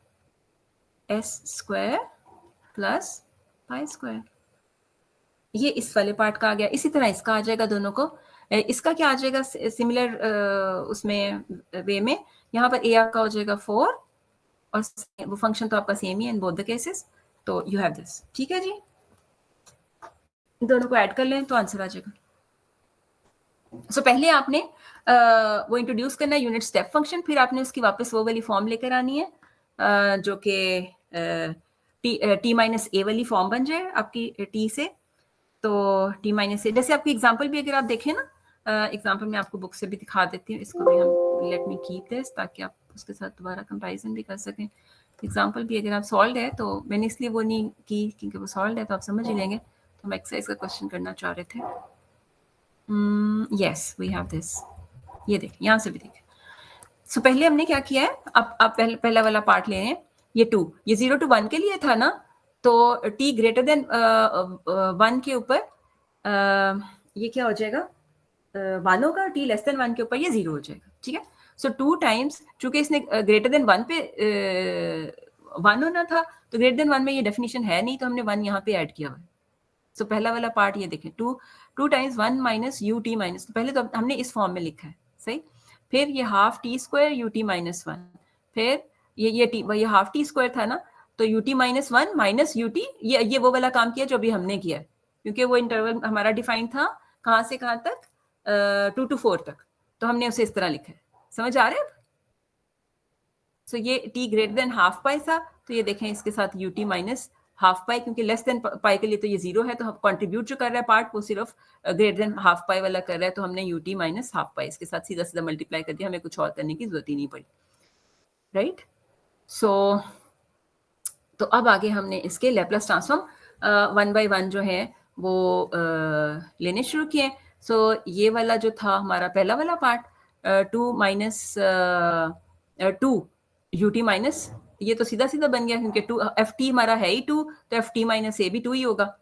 s square plus pi square, ये इस वाले पार्ट का आ गया, इसी तरह इसका आ जाएगा दोनों को, इसका क्या आ जाएगा सिमिलर उसमें वे में, यहाँ पर ए आपका हो जाएगा 4 और वो फंक्शन तो आपका सेम ही है इन बोथ द केसेस, तो यू हैव दिस, ठीक है जी, दोनों को ऐड कर लें तो आंसर आ जाएगा। सो पहले आपने वो इंट्रोड्यूस करना है यूनिट स्टेप फंक्शन, फिर आपने उसकी वापस वो वाली फॉर्म लेकर आनी है जो कि टी माइनस ए वाली फॉर्म बन जाए आपकी टी से, तो टी माइनस ए, जैसे आपकी एग्जांपल भी अगर आप देखें ना, एग्जांपल मैं आपको बुक से भी दिखा देती हूँ, इसको भी हम लेट मी कीप दिस ताकि आप उसके साथ दोबारा कंपैरिजन भी कर सकें, एग्जांपल भी अगर आप सॉल्व है, तो मैंने इसलिए वो नहीं की क्योंकि वो सॉल्व है तो आप समझ ही लेंगे, तो हम एक्सरसाइज का क्वेश्चन करना चाह रहे थे, यस वी हैव दिस, ये देख यहाँ से भी देखें, सो पहले हमने क्या किया है, आप पहला वाला पार्ट ले रहे हैं, ये 2, ये 0 to 1 के लिए था ना, तो t ग्रेटर देन 1 के ऊपर ये क्या हो जाएगा 1 होगा, t लेस देन 1 के ऊपर ये 0 हो जाएगा, ठीक है, सो 2 टाइम्स, चूंकि इसने ग्रेटर देन 1 पे 1 होना था, तो ग्रेटर देन 1 में ये डेफिनेशन है नहीं, तो हमने 1 यहाँ पे ऐड किया हुआ है, सो पहला वाला पार्ट ये देखें, 2 times 1 minus you t minus, तो पहले तो हमने इस फॉर्म में लिखा है, सही, फिर ये half T square you t minus 1, फिर ये हाफ टी स्क्वायर था ना, तो you t minus 1 minus U T, ये वो वाला काम किया जो अभी हमने किया है, क्योंकि वो इंटरवल हमारा डिफाइन था कहाँ से कहाँ तक, 2 to 4 तक, तो हमने उसे इस तरह लिखा है, समझ आ रहा है। सो ये t ग्रेटर देन हाफ पाई था, तो ये देखें इसके साथ यू टी माइनस हाफ पाई, क्योंकि लेस देन पाई के लिए तो ये 0 है, तो हम कंट्रीब्यूट जो कर रहा है पार्ट वो सिर्फ ग्रेटर देन हाफ पाई वाला कर रहा है, तो हमने यू टी माइनस हाफ पाई इसके साथ सीधा सीधा मल्टीप्लाई कर दिया, हमें कुछ और करने की जरूरत ही नहीं पड़ी, राइट। सो तो अब आगे हमने इसके लैप्लास ट्रांसफॉर्म 1 by 1 जो है वो लेने शुरू किए। सो ये वाला जो था हमारा पहला वाला part 2 minus 2 u t minus, ये तो सीधा सीधा बन गया क्योंकि 2 एफ टी हमारा है ही 2, तो एफ टी माइनस ए भी 2 ही होगा,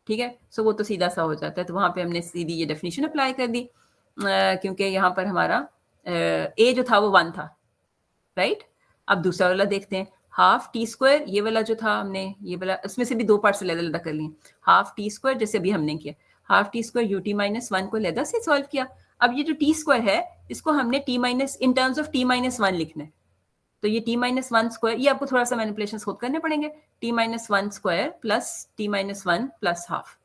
ठीक है। सो वो तो सीधा सा हो जाता है, तो वहाँ पे हमने सीधी ये डेफिनेशन अप्लाई कर दी क्योंकि यहाँ पर हमारा ए जो था वो 1 था, राइट। अब दूसरा वाला देखते हैं, हाफ टी स्क्वायर, ये वाला जो था हमने ये वाला इसमें से भी 2 पार्ट्स अलग कर लिए, हाफ टी स्क्वायर जैसे अभी हमने किया, half T square you t minus 1 को अलग से सॉल्व किया। अब ये जो टी स्क्वायर है इसको हमने T minus in terms of t minus 1 लिखना है, तो ये टी माइनस 1 स्क्वायर, ये आपको थोड़ा सा मैनिपुलेशन खुद करने पड़ेंगे, T minus 1 square plus T minus 1 plus half,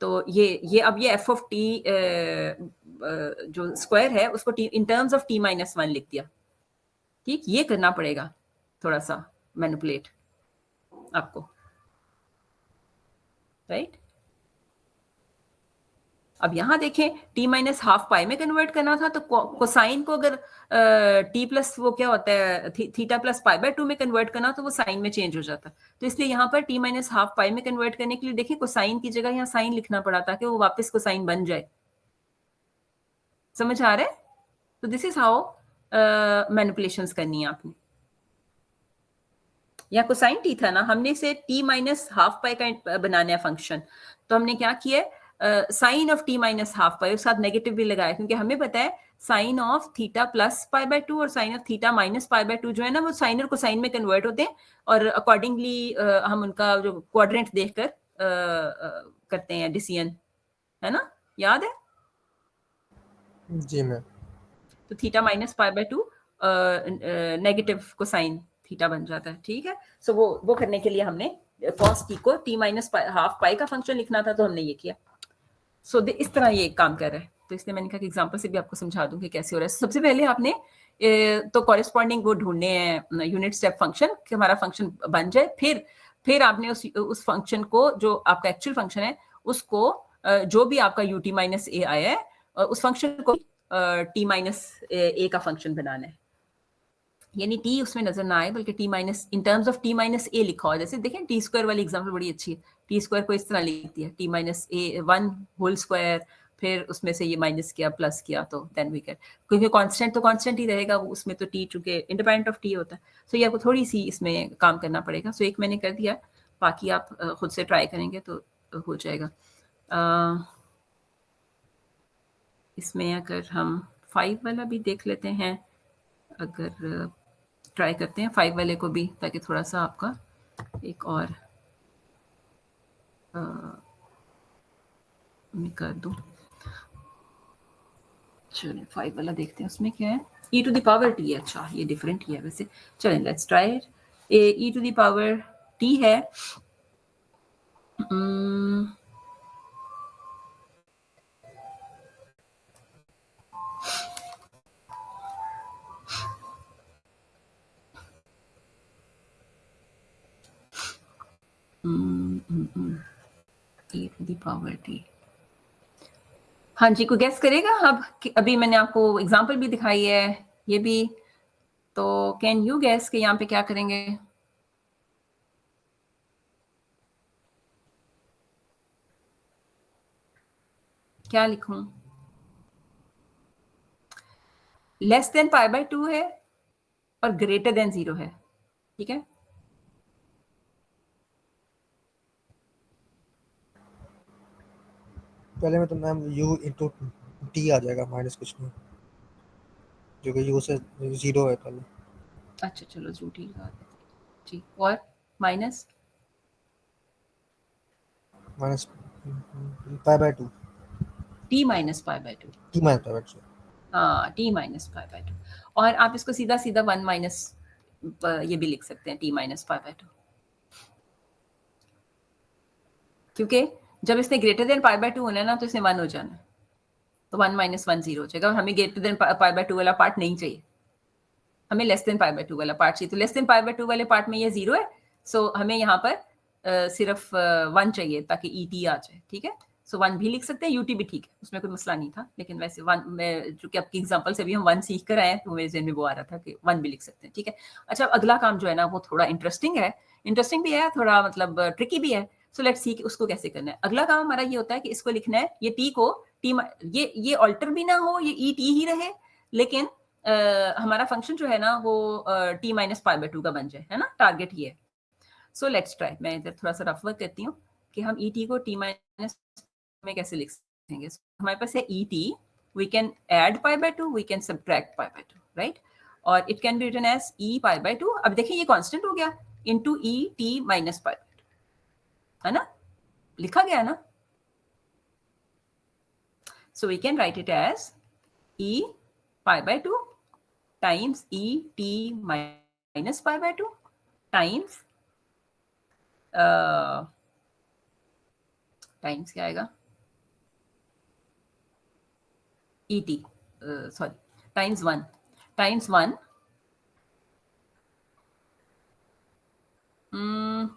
तो ये अब ये एफ ऑफ टी जो स्क्वायर है उसको T in terms of t minus 1 लिख दिया, ठीक। ये करना पड़ेगा थोड़ा सा मैनिपुलेट आपको, राइट। अब यहां देखें टी माइनस हाफ पाई में कन्वर्ट करना था, तो कोसाइन को अगर टी प्लस वो क्या होता है थीटा प्लस पाई बाय 2 में कन्वर्ट करना तो वो साइन में चेंज हो जाता, तो इसलिए यहाँ पर टी माइनस हाफ पाई में कन्वर्ट करने के लिए देखिए कोसाइन की जगह यहाँ साइन लिखना पड़ा ताकि वो वापस कोसाइन बन जाए, समझ आ रहा है। तो दिस इज हाउ मैनिपुलेशंस करनी है आपने। या कोसाइन टी था ना, हमने इसे टी माइनस हाफ पाई का बनाना है फंक्शन, तो हमने क्या किया, sine of t minus half pi, उसके साथ नेगेटिव भी लगाया क्योंकि हमें पता है sine of theta plus pi by 2 और sine of theta minus pi by 2 जो है ना वो साइन और कोसाइन में कन्वर्ट होते हैं और अकॉर्डिंगली हम उनका जो क्वाड्रेंट देखकर करते हैं डिसीजन, है ना, याद है? जी मैम। तो theta minus pi by 2 negative cosine theta बन जाता है, ठीक है। सो वो करने के लिए हमने cos t को t माइनस हाफ पाई का फंक्शन लिखना था तो हमने ये किया। सो इस तरह ये काम कर रहा है, तो इसलिए मैंने कहा कि एग्जांपल से भी आपको समझा दूं कि कैसे हो रहा है। सबसे पहले आपने तो कॉरेस्पॉन्डिंग वो ढूंढने हैं यूनिट स्टेप फंक्शन कि हमारा फंक्शन बन जाए, फिर आपने उस फंक्शन को जो आपका एक्चुअल फंक्शन है उसको जो भी आपका ut माइनस ए आया है उस फंक्शन को t माइनस ए का फंक्शन बनाना है, यानी t उसमें नजर ना आए बल्कि t minus in terms of t minus a लिखा हो। जैसे देखें टी स्क्वायर वाली एग्जांपल बड़ी अच्छी है, टी स्क्वायर को इस तरह लिख दिया t माइनस ए 1 होल स्क्वायर, फिर उसमें से ये माइनस किया प्लस किया तो देन वी गेट, क्योंकि कांस्टेंट तो कांस्टेंट ही रहेगा वो, उसमें तो t चूंकि इंडिपेंडेंट ऑफ t होता है। सो ये आपको थोड़ी सी इसमें काम करना पड़ेगा। सो एक मैंने कर दिया, बाकी आप खुद से ट्राई करेंगे तो हो जाएगा। इसमें अगर हम 5 वाला भी देख लेते हैं, अगर ट्राई करते हैं 5 वाले को भी, ताकि थोड़ा सा आपका एक और मैं कर दूं। चलिए 5 वाला देखते हैं, उसमें क्या है, e to the power t। अच्छा ये डिफरेंट ही है वैसे, चलें let's try it. e to the power t है e to the power t। हाँ जी, कोई गेस करेगा? अब अभी मैंने आपको एग्जांपल भी दिखाई है ये भी, तो कैन यू गेस कि यहाँ पे क्या करेंगे? क्या लिखूं? लेस देन पाई बाय 2 है और ग्रेटर देन 0 है, ठीक है। पहले में तो मैम u इंटू टी आ जाएगा, माइनस कुछ नहीं, जो कि u से 0 है पहले। अच्छा चलो झूठी जी, और minus minus pi by 2, t minus pi by 2, T minus pi by 2। हाँ t माइनस पाई बाय 2, और आप इसको सीधा सीधा 1 माइनस ये भी लिख सकते हैं t माइनस पाई बाय 2, क्योंकि जब इसने ग्रेटर देन पाई बाय 2 होना है ना तो इसने 1 हो जाना है, तो 1 माइनस 1 0 हो जाएगा, और हमें ग्रेटर देन पाई बाय 2 वाला पार्ट नहीं चाहिए, हमें लेस देन पाई बाय 2 वाला पार्ट चाहिए। तो लेस देन पाई बाय 2 वाले पार्ट में ये 0 है, सो हमें यहाँ पर सिर्फ 1 चाहिए ताकि et आ जाए, ठीक है। सो 1 भी लिख सकते हैं, ut भी ठीक है, उसमें कोई मसला नहीं था, लेकिन वैसे 1 में चूंकि आपकी एग्जांपल से भी हम 1 सीख कर आए हैं तो मेरे ज़हन में वो आ रहा था कि 1 भी लिख सकते हैं, ठीक है। अच्छा अगला काम जो है ना वो थोड़ा इंटरेस्टिंग है, इंटरेस्टिंग भी है, थोड़ा मतलब ट्रिकी भी है। सो लेट्स सी कि उसको कैसे करना है। अगला काम हमारा ये होता है कि इसको लिखना है, ये t को ये ऑल्टर भी ना हो, ये et ही रहे, लेकिन हमारा फंक्शन जो है ना वो t माइनस पाई बाय 2 का बन जाए, है ना, टारगेट ये है। सो लेट्स ट्राई, मैं इधर थोड़ा सा रफ वर्क करती हूँ कि हम et को t माइनस में कैसे लिख सकेंगे। हमारे पास है et, we can add pi by 2, we can subtract pi by 2, right, और it can be written as e pi by 2। अब देखिए ये कांस्टेंट हो गया into e t minus pi by 2, है ना, लिखा गया ना। So we can write it as e pi by 2 times e t minus pi by 2 times times क्या आएगा, et सॉरी टाइम्स 1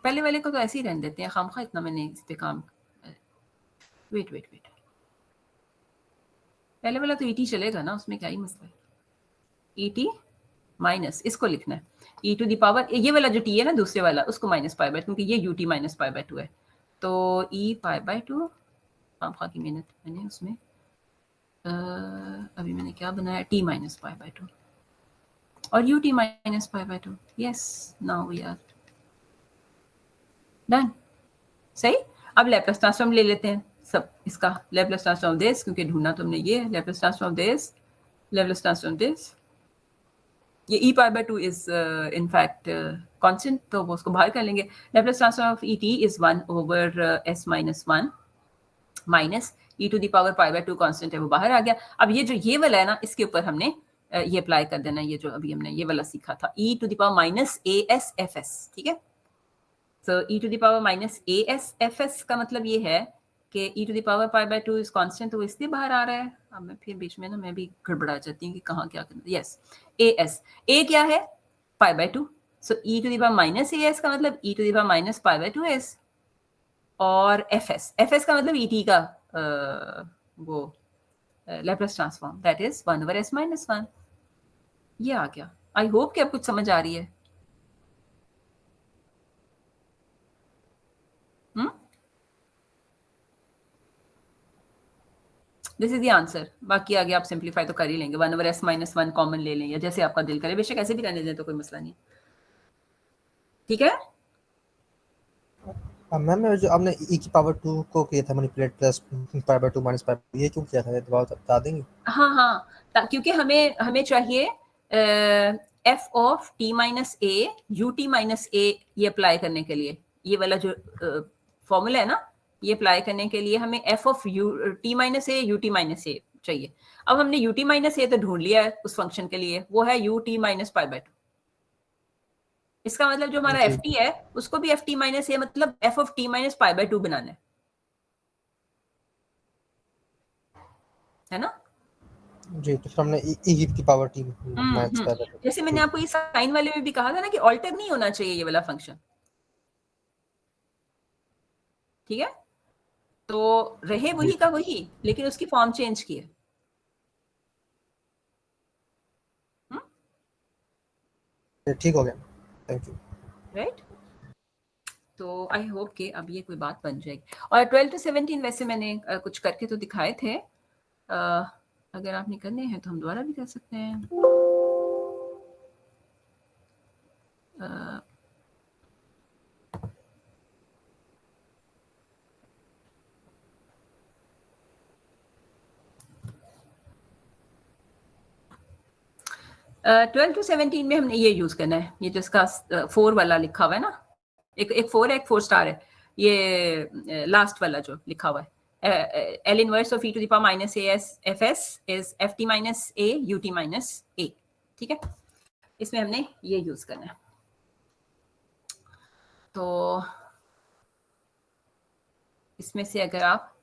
पहले वाले को तो ऐसे ही रहने देते हैं, खामखा इतना मैंने इस पे काम। वेट पहले वाला तो et चलेगा ना, उसमें क्या ही मसला है। et माइनस इसको लिखना है e टू द पावर, ये वाला जो t है ना दूसरे वाला उसको माइनस पाई बाय 2, क्योंकि ये ut माइनस पाई बाय 2 है, तो e पाई बाय 2 खामखा की मेहनत मैंने उसमें अभी मैंने क्या बनाया, t माइनस पाई बाय 2 और ut minus pi by 2। Yes now we are done, सही। अब लैप्लास ट्रांसफॉर्म ले लेते हैं सब, इसका लैप्लास ट्रांसफॉर्म दिस, क्योंकि ढूंढना तो हमने ये Laplace transform this Laplace transform this, ये e pi by 2 is in fact constant, तो वो उसको बाहर कर लेंगे. Laplace transform of et is 1 over s minus 1 minus e to the power pi by 2 constant है, वो बाहर आ गया. अब ये जो ये वाला है ना, इसके ऊपर हमने ये अप्लाई कर देना, ये जो अभी हमने ये वाला सीखा था, e to the power minus as fs. ठीक है, so e to the power minus as fs का मतलब ये है कि e to the power pi by 2 is constant, तो इसलिए बाहर आ रहा है. अब मैं फिर बीच में ना मैं भी गड़बड़ा जाती हूँ कि कहाँ क्या करना. यस, as a क्या है, pi by 2, so e to the power minus as का मतलब e to the power minus pi by 2s, और fs का मतलब et का वो Laplace transform, that is 1 over s minus 1. ये आ गया. आई होप कि अब कुछ समझ आ रही है. This is the answer. बाकी आगे आप सिंप्लीफाई तो कर ही लेंगे. 1 over s minus 1 कॉमन ले लें, या जैसे आपका दिल करे, बेशक ऐसे भी रहने दें तो कोई मसला नहीं. ठीक है. मैम जो आपने e की पावर 2 को किया था manipulate plus pi by 2 minus pi, ये क्यों किया था, ये बता देंगे? हाँ, क्योंकि हमें चाहिए f of t minus a ut minus a ये अप्लाई करने के लिए, ये वाला जो फॉर्मूला है ना, ये अप्लाई करने के लिए हमें f of t minus a ut minus a चाहिए. अब हमने ut माइनस a तो ढूंढ लिया है उस फंक्शन के लिए, वो है ut माइनस पाई बाय 2. इसका मतलब जो हमारा ft है उसको भी ft माइनस a मतलब f of t minus pi by 2 बनाना है ना. जी, तो फिर हमने e की power t minus pi by 2, जैसे मैंने आपको ये साइन वाले में भी कहा था ना कि ऑल्टर नहीं होना चाहिए ये वाला फंक्शन. ठीक है, तो रहे वही का वही, लेकिन उसकी फॉर्म चेंज की है. ठीक हो गया. Thank you. राइट, तो आई होप कि अब ये कोई बात बन जाएगी. और 12 to 17 वैसे मैंने कुछ करके तो दिखाए थे. अगर आपने करने हैं तो हम दोबारा भी कर सकते हैं. 12 to 17 में हमने ये यूज करना है, ये जिसका 4 वाला लिखा हुआ है ना, एक 4 है, एक 4 स्टार है, ये लास्ट वाला जो लिखा हुआ है, L inverse of e to the power minus as fs is ft minus a ut minus a. ठीक है, इसमें हमने ये यूज करना है. तो इसमें से अगर आप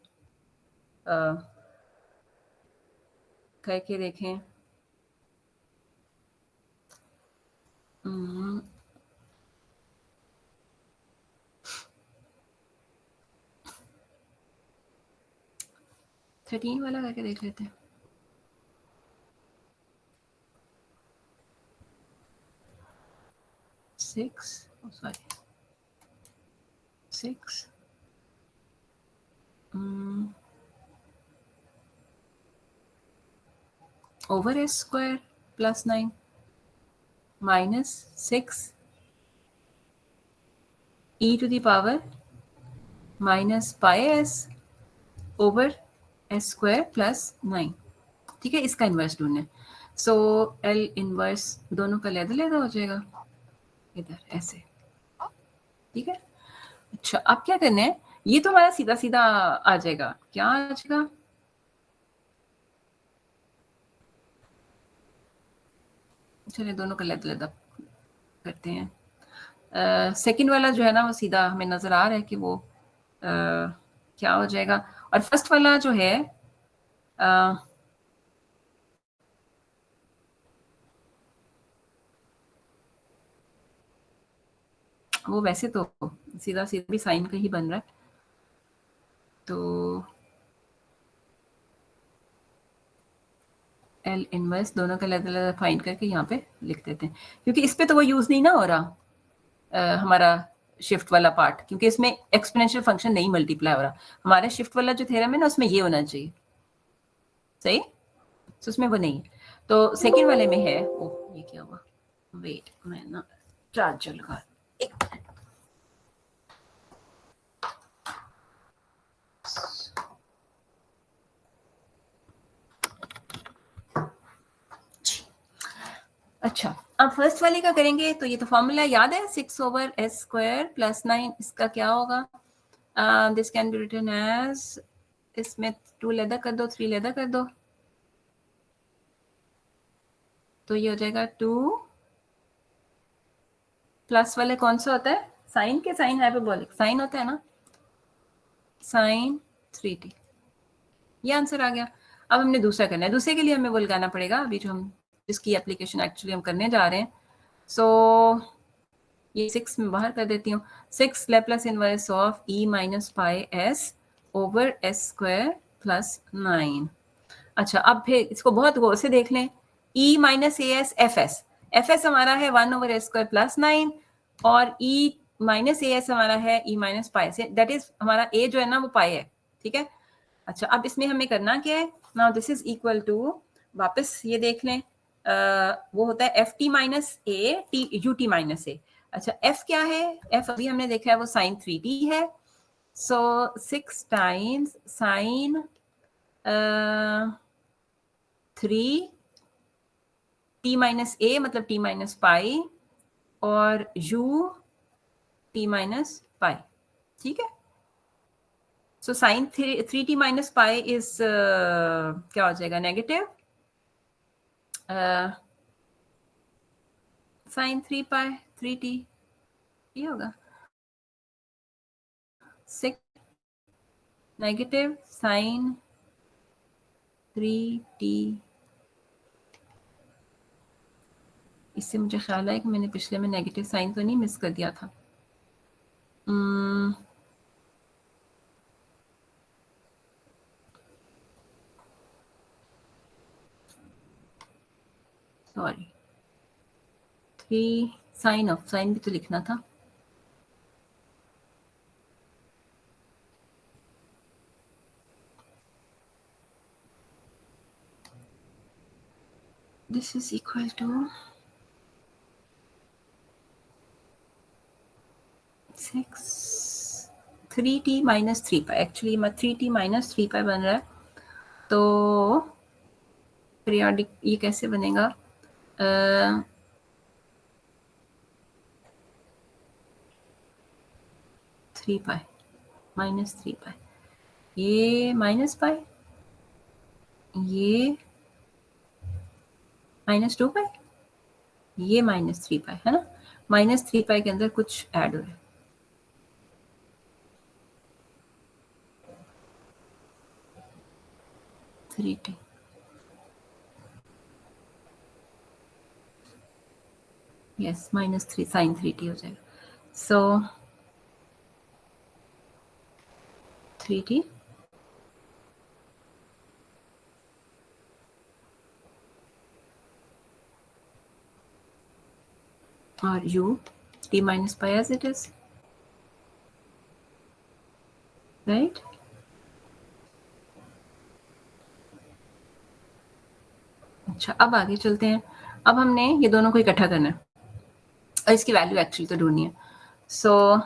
करके देखें, थर्टीन वाला करके देख लेते हैं. Six over s square plus 9 minus 6 e to the power minus pi s over s square plus 9. ठीक है, इसका इन्वर्स ढूंढना है. सो L इन्वर्स दोनों का लेदा हो जाएगा इधर ऐसे. ठीक है, अच्छा अब क्या करना है, ये तो हमारा सीधा सीधा आ जाएगा. क्या आ जाएगा, चलिए दोनों का लेदा करते हैं. सेकंड वाला जो है ना वो सीधा हमें नजर आ रहा है कि वो क्या हो जाएगा. और फर्स्ट वाला जो है वो वैसे तो सीधा सीधा भी साइन का ही बन रहा है. तो L इनवर्स दोनों का अलग-अलग फाइंड करके यहाँ पे लिख देते हैं, क्योंकि इस पे तो वो यूज नहीं ना हो रहा हमारा शिफ्ट वाला पार्ट, क्योंकि इसमें एक्सपोनेंशियल फंक्शन नहीं मल्टीप्लाई हो रहा. हमारा शिफ्ट वाला जो थ्योरम है ना उसमें ये होना चाहिए. सही, तो उसमें वो नहीं है. तो सेकंड वाले में है. ओह ये क्या हुआ, वेट मैं ना चार्जर लगा. एक मिनट. अच्छा, अब फर्स्ट वाले का करेंगे तो ये तो फॉर्मूला याद है, 6/s² प्लस 9, इसका क्या होगा? This can be written as, इसमें 2 लेदा कर दो, 3 लेदा कर दो, तो ये हो जाएगा 2 प्लस वाले कौन सा होता है? साइन के साइन हाइपरबोलिक साइन होता है ना, साइन 3t, ये आंसर आ गया। अब हमने दूसरा करना है, दूसरे के लिए हमें वो लगाना पड़ेगा अभी जो हम जिसकी एप्लीकेशन एक्चुअली हम करने जा रहे हैं। सो ये 6 में बाहर कर देती हूँ, 6 Laplace inverse of e minus pi s over s² plus 9। अच्छा, अब फिर इसको बहुत गौर से देख लें, e माइनस as fs हमारा है 1/s² प्लस 9 और e माइनस as हमारा है e माइनस पाई से, दैट इज हमारा a जो है ना वो पाई है, ठीक है। अच्छा, अब इसमें हमें करना क्या है? Now this is equal to, वापस ये देख लें, वो होता है ft minus a t ut minus a। अच्छा, f क्या है? f अभी हमने देखा है वो sin 3t है, सो 6 times sin 3 t minus a मतलब t माइनस पाई और u t माइनस पाई, ठीक है। So sine 3t minus pi is क्या हो जाएगा? नेगेटिव साइन 3 पाई 3t, ये होगा 6 नेगेटिव साइन 3t। इससे मुझे ख्याल है कि मैंने पिछले में नेगेटिव साइन तो नहीं मिस कर दिया था। सॉरी, 3 साइन ऑफ साइन भी तो लिखना था। This is equal to 6 3t minus 3 pi, actually 3t minus 3 pi बन रहा है, तो पीरियोडिक ये कैसे बनेगा? 3 पाई माइनस 3 पाई, ये माइनस पाई, ये माइनस 2 पाई, ये माइनस 3 पाई है ना, माइनस 3 पाई के अंदर कुछ ऐड हो रहा है, three t, yes minus 3 sine 3t हो जाएगा, सो 3t और u t minus pi as it is, right? अच्छा, अब आगे चलते हैं। अब हमने ये दोनों को इकट्ठा करना है और इसकी वैल्यू एक्चुअली तो ढूंढनी है। सो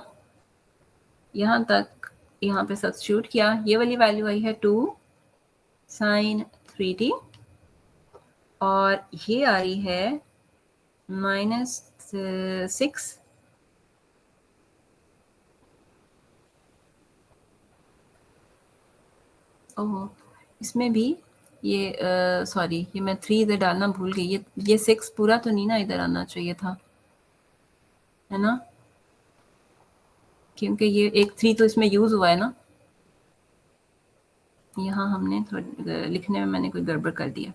यहाँ तक यहाँ पे सब्स्टिट्यूट किया, ये वाली वैल्यू आई है 2 साइन 3t और ये आ रही है -6 ओह, इसमें भी ये सॉरी, ये मैं 3 इधर डालना भूल गई, ये 6 पूरा तो नहीं ना इधर आना चाहिए था, है ना, क्योंकि ये एक 3 तो इसमें यूज हुआ है ना, यहाँ हमने थोड़ा लिखने में मैंने कोई गड़बड़ कर दिया।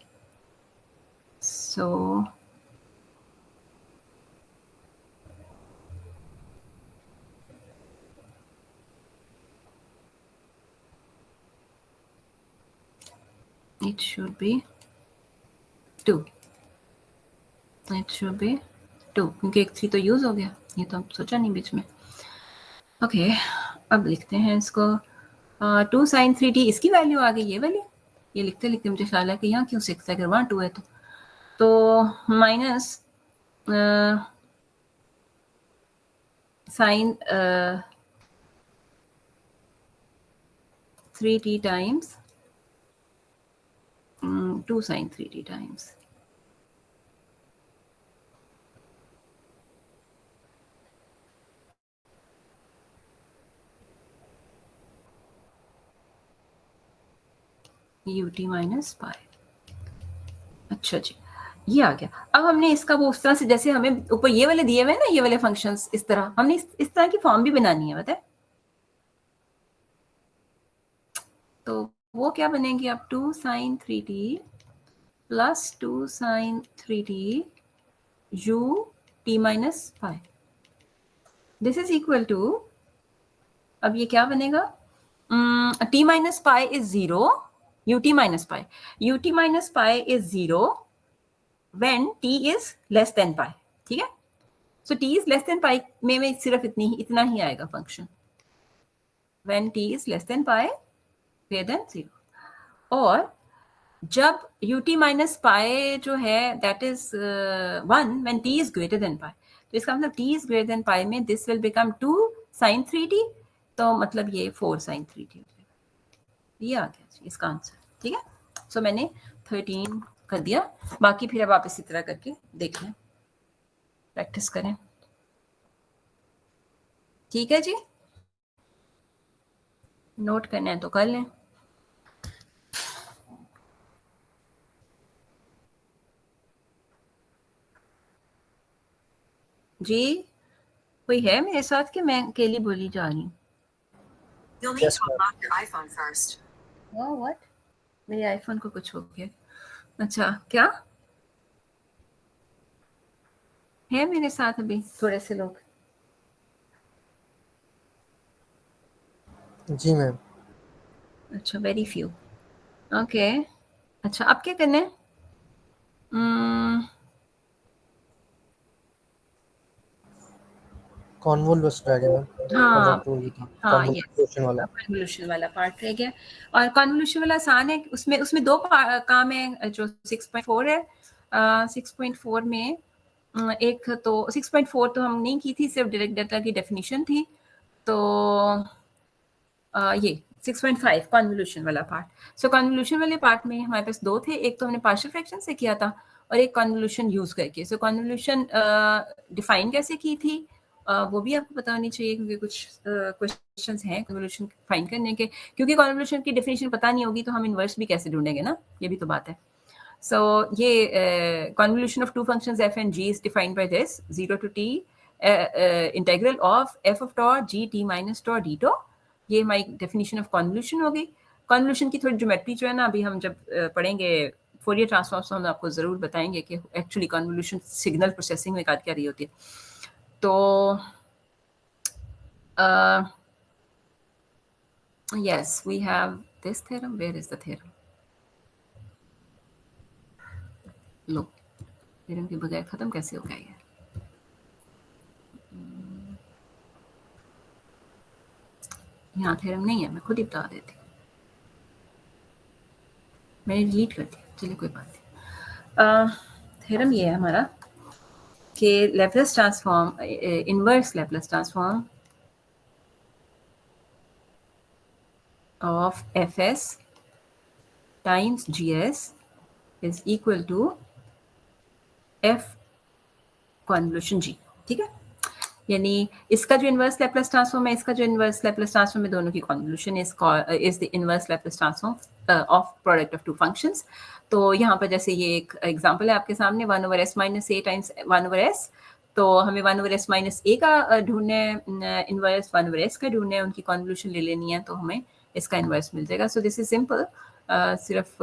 सो it should be 2, it should be 2, क्योंकि एक 3 तो यूज हो गया, ये तो हम सोचा नहीं बीच में। ओके, अब लिखते हैं इसको 2 साइन 3t, इसकी वैल्यू आ गई ये वाली, ये लिखते लिखते मुझे ख्याल है कि यहाँ क्यों 6 है, अगर वहाँ 2 है तो minus sine 3t times 2 sine 3t times ut minus pi. अच्छा जी, ये आ गया। अब हमने इसका वो उस तरह से, जैसे हमें ऊपर ये वाले दिए हुए हैं ना, ये वाले फंक्शंस, इस तरह हमने इस तरह की फॉर्म भी बनानी है, बताए। तो वो क्या बनेगी अब, 2 sin 3t plus 2 sin 3t u t minus pi, this is equal to, अब ये क्या बनेगा, t minus pi is 0, ut minus pi, ut minus pi is 0 when t is less than pi, ठीक है। सो t is less than pi में सिर्फ इतना ही आएगा function, when t is less than pi greater than 0। और जब ut minus पाई जो है that is 1 when t is greater than pi, तो इसका मतलब t is greater than pi में this will become 2 sin 3t, तो मतलब ये 4 sin 3t हो जाएगा। ये आ गया इसका आंसर, ठीक है। सो मैंने 13 कर दिया, बाकी फिर अब आप इसी तरह करके देख लें, प्रैक्टिस करें, ठीक है जी। नोट करना है तो कर लें। जी कोई है मेरे साथ कि मैं अकेली बोली जा रही हूँ? You'll need to unlock your iPhone first. What, मेरे आईफोन को कुछ हो गया? अच्छा, क्या है मेरे साथ अभी थोड़े से लोग? जी मैम। अच्छा, वेरी फ्यू, ओके। अच्छा, अब क्या करना है? कॉन्वोल्यूस रह गया मैम, हाँ मतलब ये था हाँ, यस, कॉन्वोल्यूशन वाला। कन्वोल्यूशन वाला पार्ट रह गया। और कन्वोल्यूशन वाला आसान है, उसमें दो काम है जो 6.4 है। 6.4 में एक तो 6.4 तो हम नहीं की थी, सिर्फ डायरेक्ट डेटा की डेफिनेशन थी। तो ये 6.5 कन्वोल्यूशन वाला पार्ट। सो कन्वोल्यूशन वाले पार्ट में हमारे पास दो थे, एक तो हमने पार्शियल फ्रैक्शन से किया था और एक कन्वोल्यूशन यूज करके। सो कन्वोल्यूशन डिफाइन कैसे की थी वो भी आपको पता होनी चाहिए, क्योंकि कुछ क्वेश्चंस हैं कन्वोल्यूशन फाइंड करने के। क्योंकि कन्वोल्यूशन की डेफिनेशन पता नहीं होगी तो हम इन्वर्स भी कैसे ढूंढेंगे ना, ये भी तो बात है। So ये convolution of two functions f and g is defined by this 0 to t integral of f of tau g t minus tau d tau। ये हमारी definition of convolution हो गई। convolution की थोड़ी ज्योमेट्री जो है ना, अभी हम जब पढ़ेंगे फोरियर ट्रांसफॉर्म्स हम आपको जरूर बताएंगे कि एक्चुअली convolution सिग्नल प्रोसेसिंग में क्या रही होती है। तो yes, we have this theorem. Where is the theorem? Low, theorem के बगैर खत्म कैसे हो गया ये? यहाँ थ्योरम नहीं है, मैं खुद ही बता देती, मैंने डिलीट कर दिया, चलिए कोई बात नहीं। थ्योरम ये है हमारा कि Laplace transform, inverse Laplace transform of fs times gs is equal to f convolution g, ठीक है। यानी इसका जो इनवर्स लैप्लेस ट्रांसफॉर्म है, इसका जो इनवर्स लैप्लेस ट्रांसफॉर्म है, दोनों की convolution is the inverse Laplace transform of product of two functions. तो यहाँ पर जैसे ये एक एग्जांपल है आपके सामने, 1/s minus a times 1/s, तो हमें 1/s माइनस a का ढूंढना है, इनवर्स 1/s का ढूंढना है, उनकी कन्वोल्यूशन ले लेनी है, तो हमें इसका इनवर्स मिल जाएगा। सो दिस इज सिंपल, सिर्फ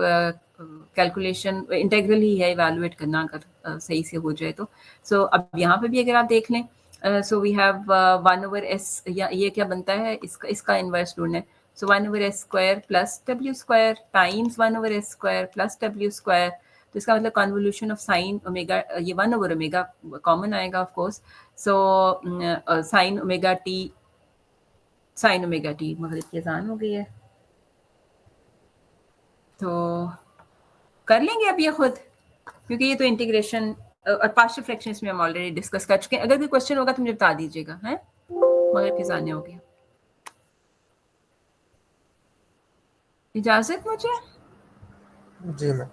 कैलकुलेशन इंटेग्रल ही है, इवैल्यूएट करना अगर सही से हो जाए तो। सो अब यहाँ पे भी अगर आप देख लें, सो वी हैव 1/s, या ये क्या बनता है, इसका इनवर्स ढूंढना है। सो 1/s square plus w square times 1/s square plus w square, तो इसका मतलब कन्वोल्यूशन ऑफ साइन ओमेगा, ये 1/ओमेगा कॉमन आएगा of course. So sine omega T, sine omega T, मगरिब की अजान हो गई है, तो कर लेंगे अब ये खुद, क्योंकि ये तो इंटीग्रेशन और पार्शियल फ्रैक्शन इसमें हम ऑलरेडी डिस्कस कर चुके हैं। अगर कोई क्वेश्चन होगा तो मुझे बता दीजिएगा, हैं? मगरिब की अजान हो गया, इजाजत मुझे? जी ma'am.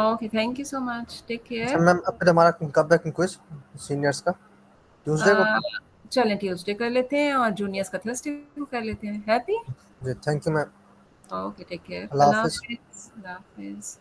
Okay, thank you so much, take अच्छा केयर। मैम, अब फिर हमारा कब है क्विज सीनियर्स का? ट्यूसडे को? चलें ट्यूसडे कर लेते हैं और जूनियर्स का थर्सडे को कर लेते हैं। हैप्पी? जी thank you ma'am. Okay take care अल्लाह अल्लाह हाफिज। हाफिज अल्लाह हाफिज